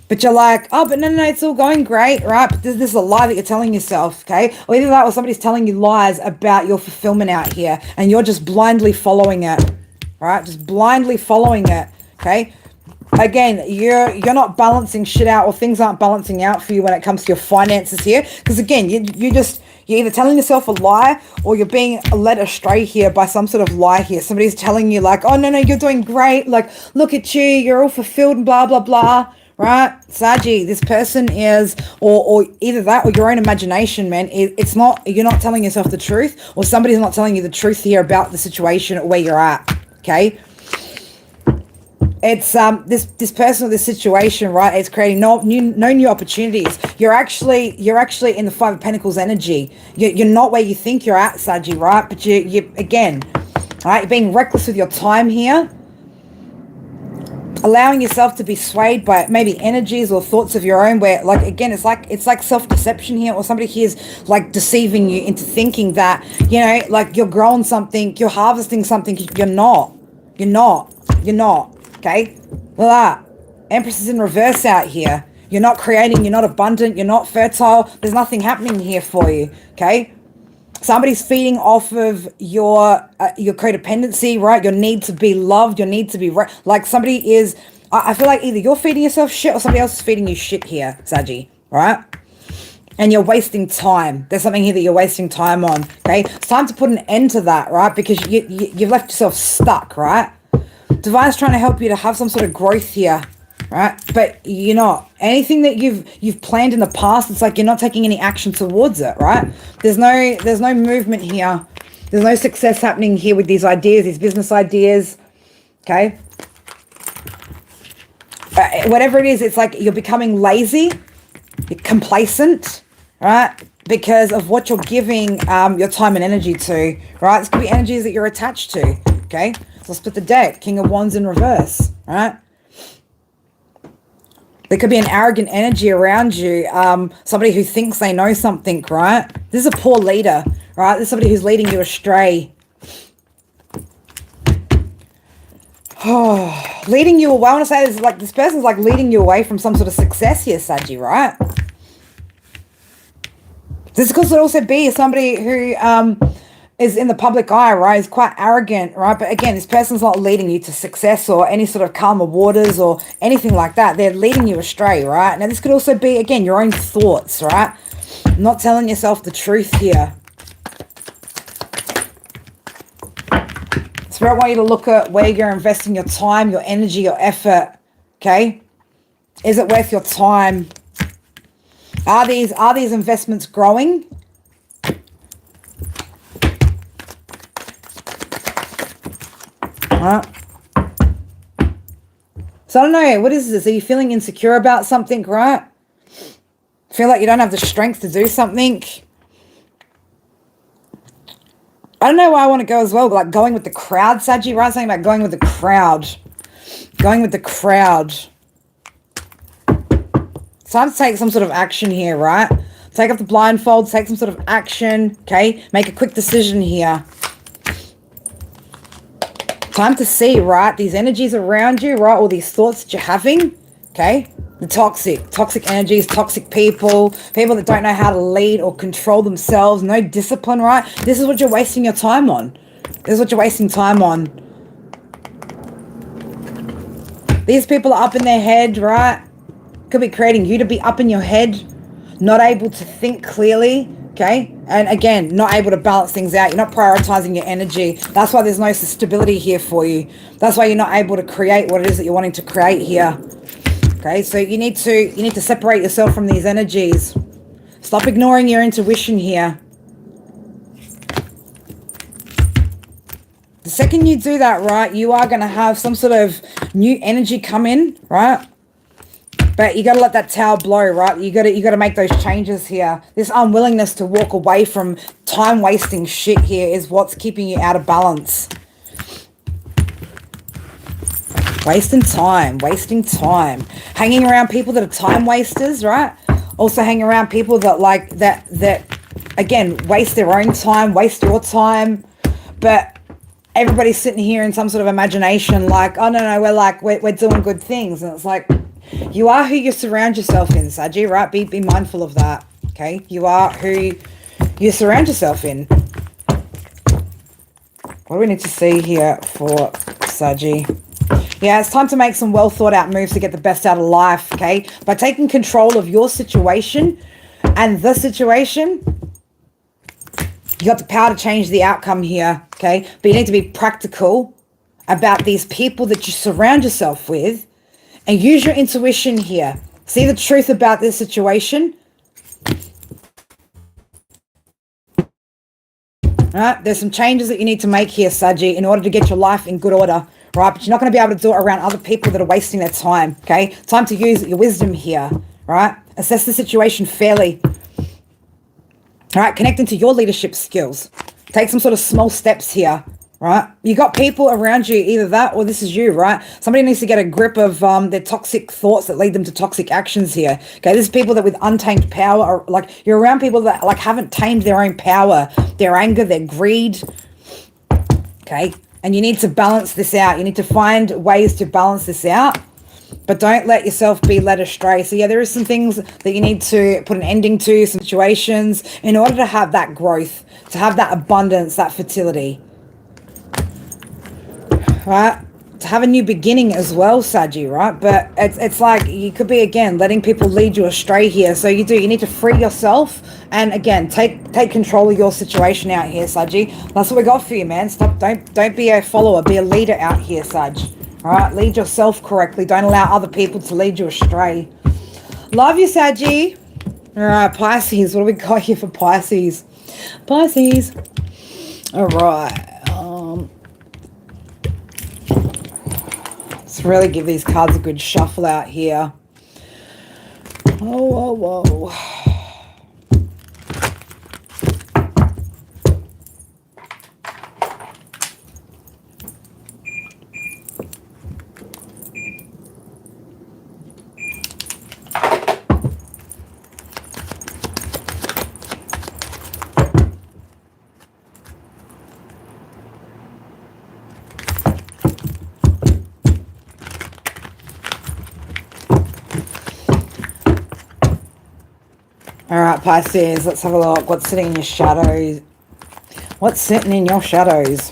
But you're like, oh, but no, it's all going great, right? But this is a lie that you're telling yourself, okay? Or either that or somebody's telling you lies about your fulfillment out here, and you're just blindly following it, right? Just blindly following it, okay? Again, you're not balancing shit out, or things aren't balancing out for you when it comes to your finances here. Because again, you're either telling yourself a lie, or you're being led astray here by some sort of lie here. Somebody's telling you like, oh, no, you're doing great. Like, look at you, you're all fulfilled and blah, blah, blah. Right, Saji, this person is, or either that or your own imagination, man. It's not, you're not telling yourself the truth, or somebody's not telling you the truth here about the situation or where you're at, okay? It's this person or this situation, right? It's creating no new opportunities. You're actually in the Five of Pentacles energy. You're not where you think you're at, Saji, right? But you again, right? You're being reckless with your time here. allowing yourself to be swayed by maybe energies or thoughts of your own, where like again it's like self-deception here, or somebody here is like deceiving you into thinking that, you know, like you're growing something, you're harvesting something. You're not. Okay, look at that. Empress is in reverse out here. You're not creating, you're not abundant, you're not fertile. There's nothing happening here for you. Okay, somebody's feeding off of your codependency, right? Your need to be loved, your need to be like somebody is. I feel like either you're feeding yourself shit or somebody else is feeding you shit here, Saggy, right? And you're wasting time. There's something here that you're wasting time on. Okay, it's time to put an end to that, right? Because you've left yourself stuck, right? Divine's trying to help you to have some sort of growth here, right? But you're not. Anything that you've planned in the past, it's like you're not taking any action towards it, right? There's no movement here. There's no success happening here with these ideas, these business ideas. Okay, whatever it is, it's like you're becoming lazy, you're complacent, right? Because of what you're giving your time and energy to, right? This could be energies that you're attached to. Okay, so split the deck. King of Wands in reverse, right? There could be an arrogant energy around you. Somebody who thinks they know something, right? This is a poor leader, right? This is somebody who's leading you astray. Oh, leading you away. I want to say this, like this person's like leading you away from some sort of success here, Saggy, right? This could also be somebody who is in the public eye, right? Is quite arrogant, right? But again, this person's not leading you to success or any sort of calmer waters or anything like that. They're leading you astray, right? Now, this could also be, again, your own thoughts, right? Not telling yourself the truth here. Spirit want you to look at where you're investing your time, your energy, your effort, okay? Is it worth your time? Are these investments growing? Right. So I don't know, what is this? Are you feeling insecure about something, right? Feel like you don't have the strength to do something? I don't know where I want to go as well, but like going with the crowd, Saggy, right? Something about going with the crowd. Going with the crowd. It's time to take some sort of action here, right? Take off the blindfold, take some sort of action, okay? Make a quick decision here. Time to see, right? These energies around you, right? All these thoughts that you're having, okay? The toxic energies, toxic people that don't know how to lead or control themselves, no discipline, right? This is what you're wasting your time on. This is what you're wasting time on. These people are up in their head, right? Could be creating you to be up in your head, not able to think clearly, okay? And again, not able to balance things out. You're not prioritizing your energy. That's why there's no stability here for you. That's why you're not able to create what it is that you're wanting to create here. Okay, so you need to separate yourself from these energies. Stop ignoring your intuition here. The second you do that, right, you are going to have some sort of new energy come in, right? But you got to let that towel blow, right? You got to make those changes here. This unwillingness to walk away from time-wasting shit here is what's keeping you out of balance. Wasting time. Hanging around people that are time wasters, right? Also hang around people that like that again, waste their own time, waste your time. But everybody's sitting here in some sort of imagination like, oh no, we're doing good things. And it's like, you are who you surround yourself in, Saggy, right? Be mindful of that, okay? You are who you surround yourself in. What do we need to see here for Saggy? Yeah, it's time to make some well thought out moves to get the best out of life, okay? By taking control of your situation and the situation, you got the power to change the outcome here, okay? But you need to be practical about these people that you surround yourself with and use your intuition here. See the truth about this situation. All right, there's some changes that you need to make here, Saggy, in order to get your life in good order, right? But you're not going to be able to do it around other people that are wasting their time, okay? Time to use your wisdom here, right? Assess the situation fairly. All right, connect into your leadership skills. Take some sort of small steps here, right? You got people around you, either that or this is you, right? Somebody needs to get a grip of their toxic thoughts that lead them to toxic actions here. Okay, this is people that with untamed power, or like you're around people that like haven't tamed their own power, their anger, their greed. Okay, and you need to balance this out. You need to find ways to balance this out, but don't let yourself be led astray. So yeah, there is some things that you need to put an ending to, some situations, in order to have that growth, to have that abundance, that fertility. Right? To have a new beginning as well, Saggy, right? But it's like you could be, again, letting people lead you astray here. So you need to free yourself and, again, take control of your situation out here, Saggy. That's what we got for you, man. Don't be a follower, be a leader out here, Sag. All right? Lead yourself correctly. Don't allow other people to lead you astray. Love you, Saggy. All right, Pisces. What do we got here for Pisces? Pisces. All right. Let's really give these cards a good shuffle out here. Oh, whoa, whoa. All right, Pisces, let's have a look. What's sitting in your shadows? What's sitting in your shadows?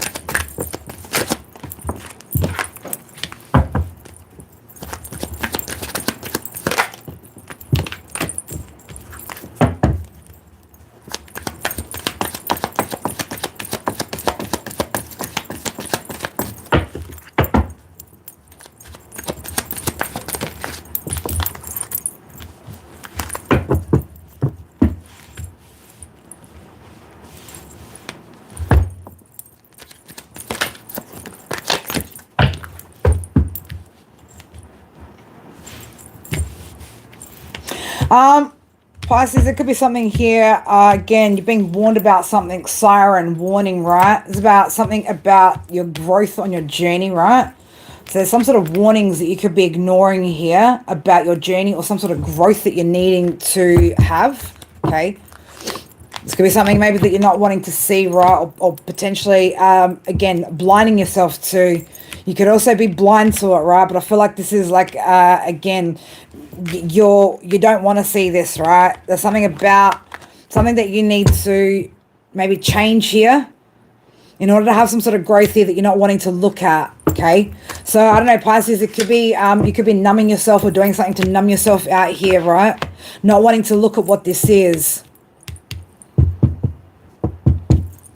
Pisces, there could be something here. Again, you're being warned about something, siren, warning, right? It's about something about your growth on your journey, right? So there's some sort of warnings that you could be ignoring here about your journey, or some sort of growth that you're needing to have, okay? This could be something maybe that you're not wanting to see, right? Or potentially, again, blinding yourself to. You could also be blind to it, right? But I feel like this is like, again, you don't want to see this, right? There's something about something that you need to maybe change here in order to have some sort of growth here that you're not wanting to look at, okay? So I don't know, Pisces, it could be you could be numbing yourself or doing something to numb yourself out here, right? Not wanting to look at what this is.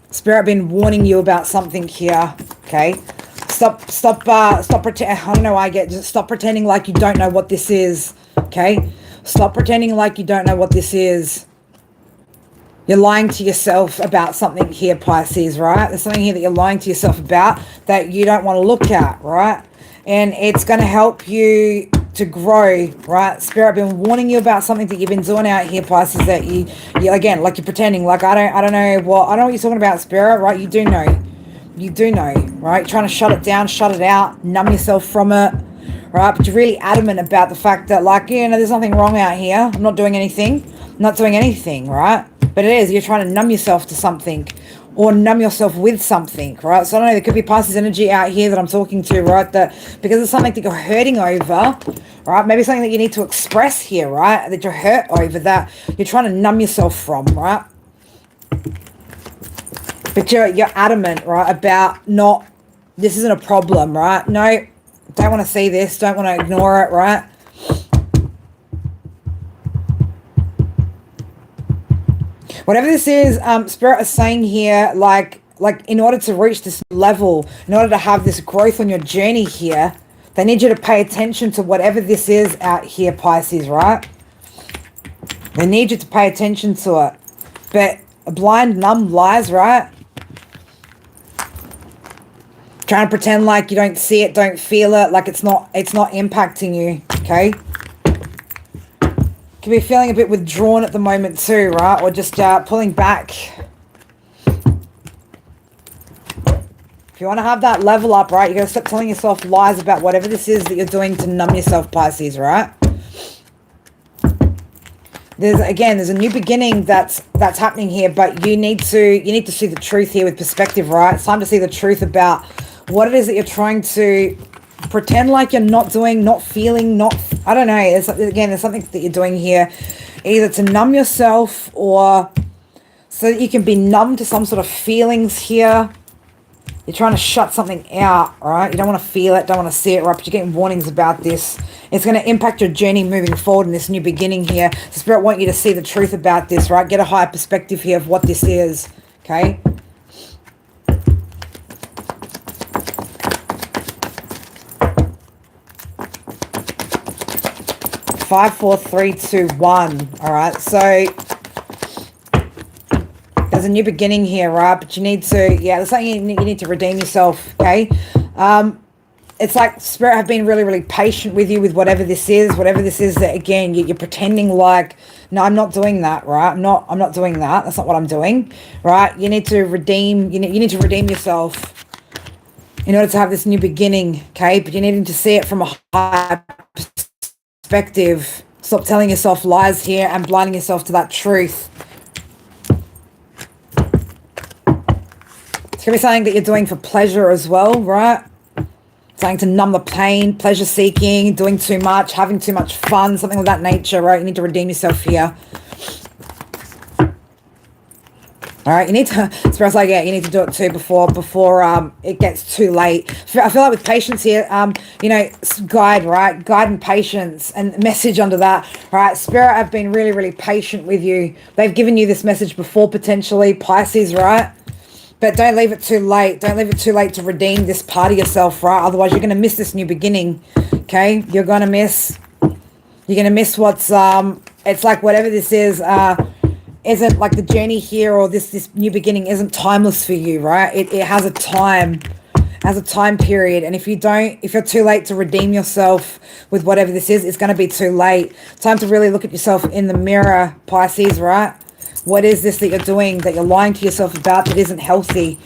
Spirit been warning you about something here, okay? Stop pretending. I don't know why I get, just stop pretending like you don't know what this is, okay? Stop pretending like you don't know what this is. You're lying to yourself about something here, Pisces, right? There's something here that you're lying to yourself about that you don't want to look at, right? And it's going to help you to grow, right? Spirit been warning you about something that you've been doing out here, Pisces, that you again, like you're pretending, like I don't know what you're talking about, Spirit, right? You do know. You do know, right? You're trying to shut it down, shut it out, numb yourself from it, right? But you're really adamant about the fact that, like, there's nothing wrong out here. I'm not doing anything. I'm not doing anything, right? But it is. You're trying to numb yourself to something, or numb yourself with something, right? So I don't know, there could be Pisces energy out here that I'm talking to, right? That because it's something that you're hurting over, right? Maybe something that you need to express here, right? That you're hurt over, that you're trying to numb yourself from, right? But you're adamant, right, about not, this isn't a problem, right? No, don't want to see this, don't want to ignore it, right? Whatever this is, Spirit is saying here, like in order to reach this level, in order to have this growth on your journey here, they need you to pay attention to whatever this is out here, Pisces, right? They need you to pay attention to it. But blind, numb lies, right? Trying to pretend like you don't see it, don't feel it, like it's not impacting you, okay? Could be feeling a bit withdrawn at the moment too, right? Or just pulling back. If you want to have that level up, right, you got to stop telling yourself lies about whatever this is that you're doing to numb yourself, Pisces, right? There's a new beginning that's happening here, but you need to see the truth here with perspective, right? It's time to see the truth about what it is that you're trying to pretend like you're not doing, not feeling, I don't know. There's something that you're doing here, either to numb yourself or so that you can be numb to some sort of feelings here. You're trying to shut something out, right? You don't want to feel it, don't want to see it, right? But you're getting warnings about this. It's going to impact your journey moving forward in this new beginning here. So Spirit want you to see the truth about this, right? Get a higher perspective here of what this is, okay? Five, four, three, two, one. All right, so there's a new beginning here, right? But you need to, there's something you need to redeem yourself, okay? It's like Spirit have been really, really patient with you with whatever this is that, again, you're pretending like, no, I'm not doing that, right? I'm not doing that. That's not what I'm doing, right? You need to redeem, you need to redeem yourself in order to have this new beginning, okay? But you need to see it from a higher perspective. Stop telling yourself lies here and blinding yourself to that truth. It's going to be something that you're doing for pleasure as well, right? Something to numb the pain, pleasure seeking, doing too much, having too much fun, something of that nature, right? You need to redeem yourself here. All right, you need to, Spirit's like, you need to do it too before it gets too late. I feel like with patience here, guide, right? Guide and patience and message under that, right? Spirit have been really, really patient with you. They've given you this message before, potentially, Pisces, right? But don't leave it too late. Don't leave it too late to redeem this part of yourself, right? Otherwise, you're going to miss this new beginning, okay? You're going to miss what's, it's like whatever this is, isn't like the journey here or this new beginning isn't timeless for you, right? It has a time, period. And if you're too late to redeem yourself with whatever this is, it's going to be too late. Time to really look at yourself in the mirror, Pisces, right? What is this that you're doing, that you're lying to yourself about that isn't healthy?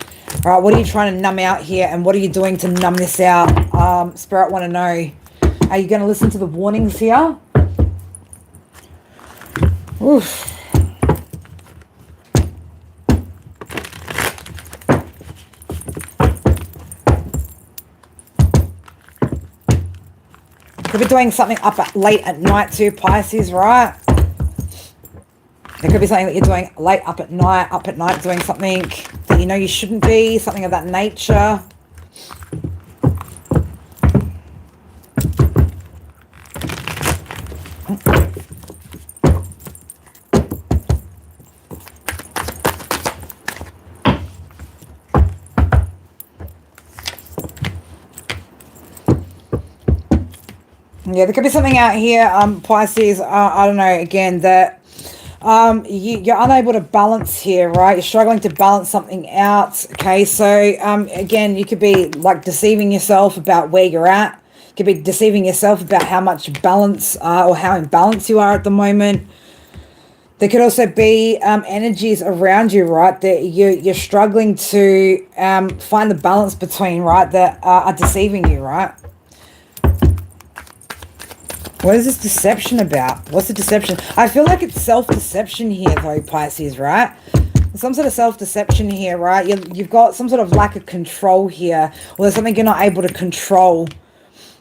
All right, what are you trying to numb out here, and what are you doing to numb this out? Spirit want to know. Are you going to listen to the warnings here? Oof. Could be doing something late at night too, Pisces, right? There could be something that you're doing late up at night doing something that you know you shouldn't be, something of that nature. Yeah, there could be something out here, Pisces, I don't know, again, that you're unable to balance here, right? You're struggling to balance something out, okay? So, again, you could be, like, deceiving yourself about where you're at. You could be deceiving yourself about how much balance or how imbalanced you are at the moment. There could also be energies around you, right, that you're struggling to find the balance between, right, that are deceiving you, right? What is this deception about? What's the deception? I feel like it's self-deception here, though, Pisces, right? Some sort of self-deception here, right? You've got some sort of lack of control here, or there's something you're not able to control.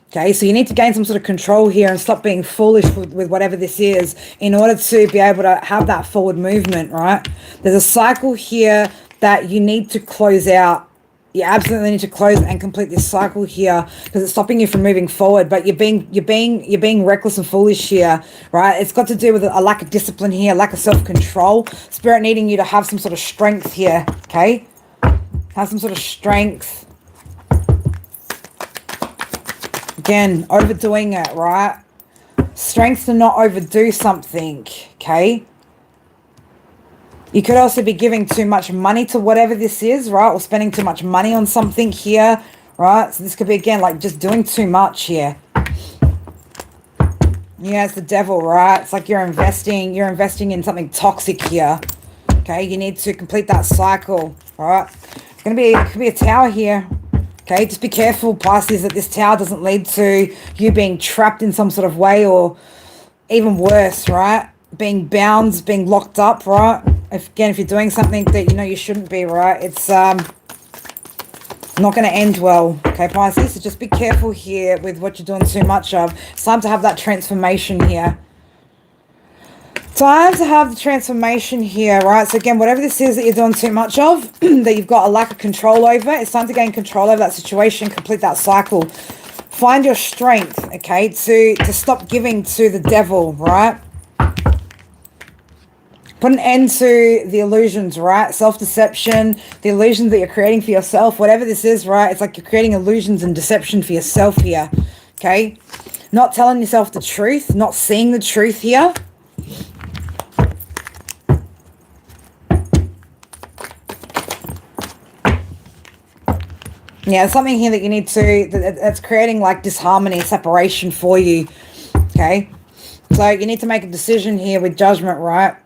Okay, so you need to gain some sort of control here and stop being foolish with whatever this is in order to be able to have that forward movement, right? There's a cycle here that you need to close out. You absolutely need to close and complete this cycle here because it's stopping you from moving forward. But you're being reckless and foolish here, right? It's got to do with a lack of discipline here, lack of self-control. Spirit needing you to have some sort of strength here, okay? Have some sort of strength. Again, overdoing it, right? Strength to not overdo something, okay? You could also be giving too much money to whatever this is, right? Or spending too much money on something here, right? So this could be, again, like just doing too much here. Yeah, it's the devil, right? It's like you're investing in something toxic here. Okay, you need to complete that cycle, all right? It could be a tower here. Okay, just be careful, Pisces, that this Tower doesn't lead to you being trapped in some sort of way, or even worse, right? Being bound, being locked up, right? If you're doing something that you know you shouldn't be, right? It's not going to end well, okay, Pisces? So just be careful here with what you're doing too much of. It's time to have that transformation here. Time to have the transformation here, right? So again, whatever this is that you're doing too much of, that you've got a lack of control over, it's time to gain control over that situation, complete that cycle. Find your strength, okay, to stop giving to the devil, right? Put an end to the illusions, right? Self-deception, the illusions that you're creating for yourself, whatever this is, right? It's like you're creating illusions and deception for yourself here, okay? Not telling yourself the truth, not seeing the truth here. Yeah, there's something here that you need to, that's creating like disharmony, separation for you, okay? So you need to make a decision here with judgment, right?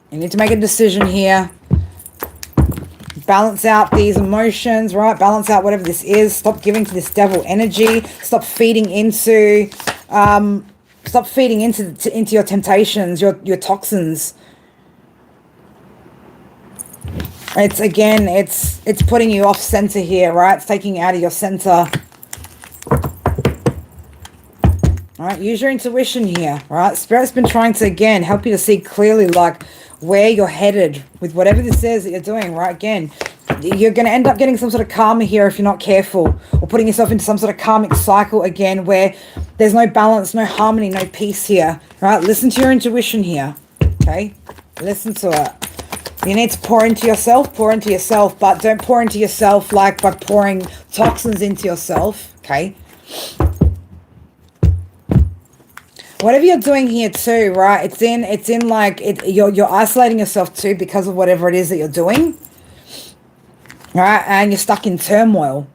You need to make a decision here. Balance out these emotions, right? Balance out whatever this is. Stop giving to this devil energy. Stop feeding into into your temptations, your toxins. It's again, it's putting you off center here, right? It's taking you out of your center. All right, use your intuition here, right? Spirit's been trying to, again, help you to see clearly, like, where you're headed with whatever this is that you're doing, right? Again, you're going to end up getting some sort of karma here if you're not careful, or putting yourself into some sort of karmic cycle again where there's no balance, no harmony, no peace here, right? Listen to your intuition here, okay? Listen to it. You need to pour into yourself, but don't pour into yourself like by pouring toxins into yourself, okay? Whatever you're doing here too, right? It's in like you're isolating yourself too because of whatever it is that you're doing. Right? And you're stuck in turmoil.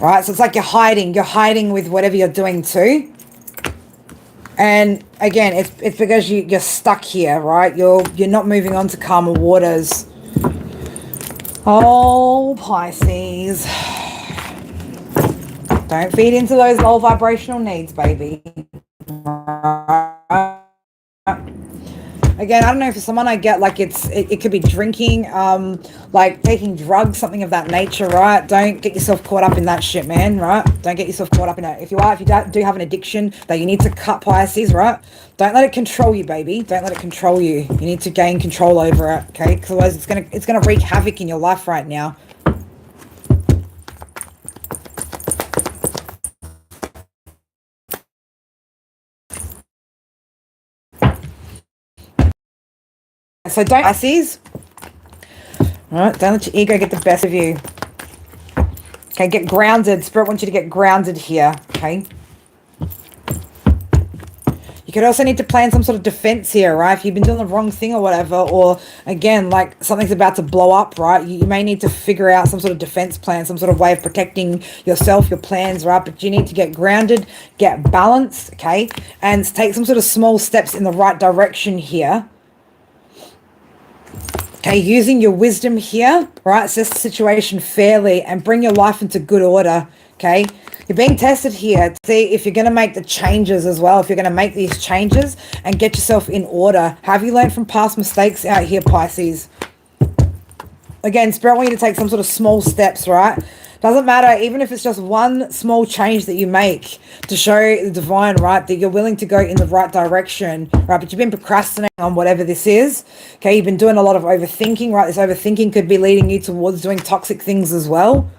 Right? So it's like you're hiding with whatever you're doing too. And again, it's because you're stuck here, right? You're not moving on to calmer waters. Oh, Pisces. Don't feed into those low vibrational needs, baby. Again, I don't know, for someone I get like it could be drinking, like taking drugs, something of that nature, right? Don't get yourself caught up in that shit, man, right? Don't get yourself caught up in it. If you do have an addiction that you need to cut, Pisces, right? Don't let it control you, baby. Don't let it control you. You need to gain control over it, okay? Because otherwise it's gonna wreak havoc in your life right now. So don't, Pisces. Alright, don't let your ego get the best of you. Okay, get grounded. Spirit wants you to get grounded here, okay? You could also need to plan some sort of defense here, right? If you've been doing the wrong thing or whatever, or again, like something's about to blow up, right? You may need to figure out some sort of defense plan, some sort of way of protecting yourself, your plans, right? But you need to get grounded, get balanced, okay? And take some sort of small steps in the right direction here. Okay, using your wisdom here, right? Assess the situation fairly and bring your life into good order, okay? You're being tested here to see if you're going to make the changes as well, if you're going to make these changes and get yourself in order. Have you learned from past mistakes out here, Pisces? Again, Spirit wants you to take some sort of small steps, right? Doesn't matter, even if it's just one small change that you make to show the divine, right, that you're willing to go in the right direction, right? But you've been procrastinating on whatever this is, okay? You've been doing a lot of overthinking, right? This overthinking could be leading you towards doing toxic things as well.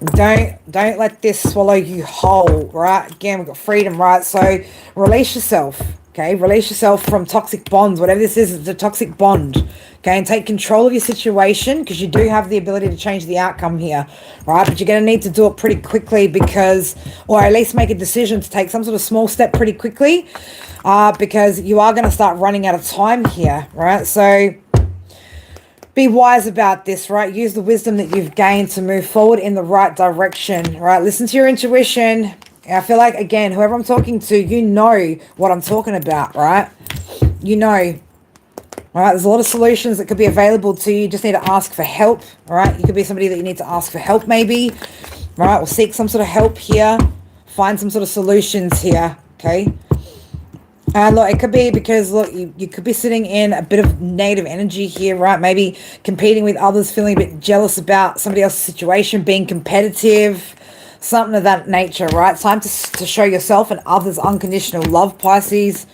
Don't let this swallow you whole, right? Again, we've got freedom, right? So release yourself, okay? Release yourself from toxic bonds. Whatever this is, it's a toxic bond, okay? And take control of your situation, because you do have the ability to change the outcome here, right? But you're going to need to do it pretty quickly because, or at least make a decision to take some sort of small step pretty quickly, because you are going to start running out of time here, right? So be wise about this, right? Use the wisdom that you've gained to move forward in the right direction, right? Listen to your intuition. I feel like, again, whoever I'm talking to, you know what I'm talking about, right? You know. All right, there's a lot of solutions that could be available to you. You just need to ask for help. All right, you could be somebody that you need to ask for help maybe. All right, or seek some sort of help here. Find some sort of solutions here, okay? Look, it could be because, look, you could be sitting in a bit of negative energy here, right? Maybe competing with others, feeling a bit jealous about somebody else's situation, being competitive, something of that nature, right? It's time to show yourself and others unconditional love, Pisces.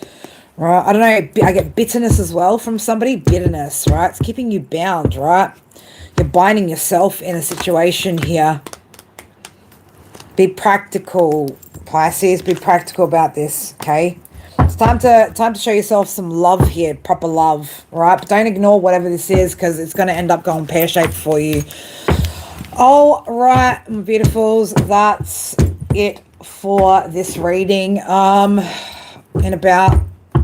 Right, I don't know, I get bitterness as well from somebody. Bitterness, right? It's keeping you bound, right? You're binding yourself in a situation here. Be practical, Pisces. Be practical about this, okay? It's time to show yourself some love here, proper love, right? But don't ignore whatever this is, because it's going to end up going pear-shaped for you. All right, my beautifuls, that's it for this reading. In about...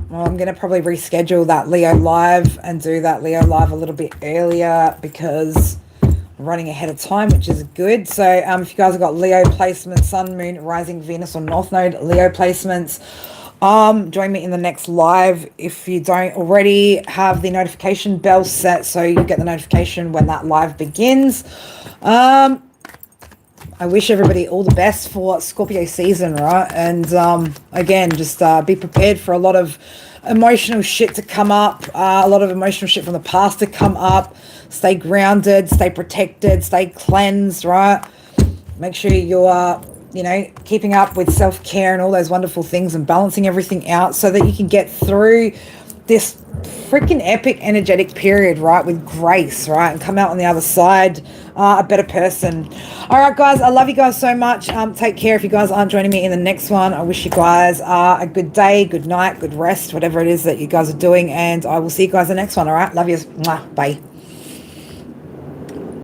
Well, I'm going to probably reschedule that Leo live and do that Leo live a little bit earlier because I'm running ahead of time, which is good. So if you guys have got Leo placements, Sun, Moon, Rising, Venus or North Node Leo placements, join me in the next live. If you don't already have the notification bell set so you get the notification when that live begins. I wish everybody all the best for Scorpio season, right? And again, just be prepared for a lot of emotional shit to come up, a lot of emotional shit from the past to come up. Stay grounded, stay protected, stay cleansed, right? Make sure you are, you know, keeping up with self-care and all those wonderful things and balancing everything out so that you can get through this freaking epic energetic period, right, with grace, right, and come out on the other side a better person. All right, guys, I love you guys so much. Take care. If you guys aren't joining me in the next one, I wish you guys a good day, good night, good rest, whatever it is that you guys are doing, and I will see you guys in the next one. All right, love you. Mwah. Bye.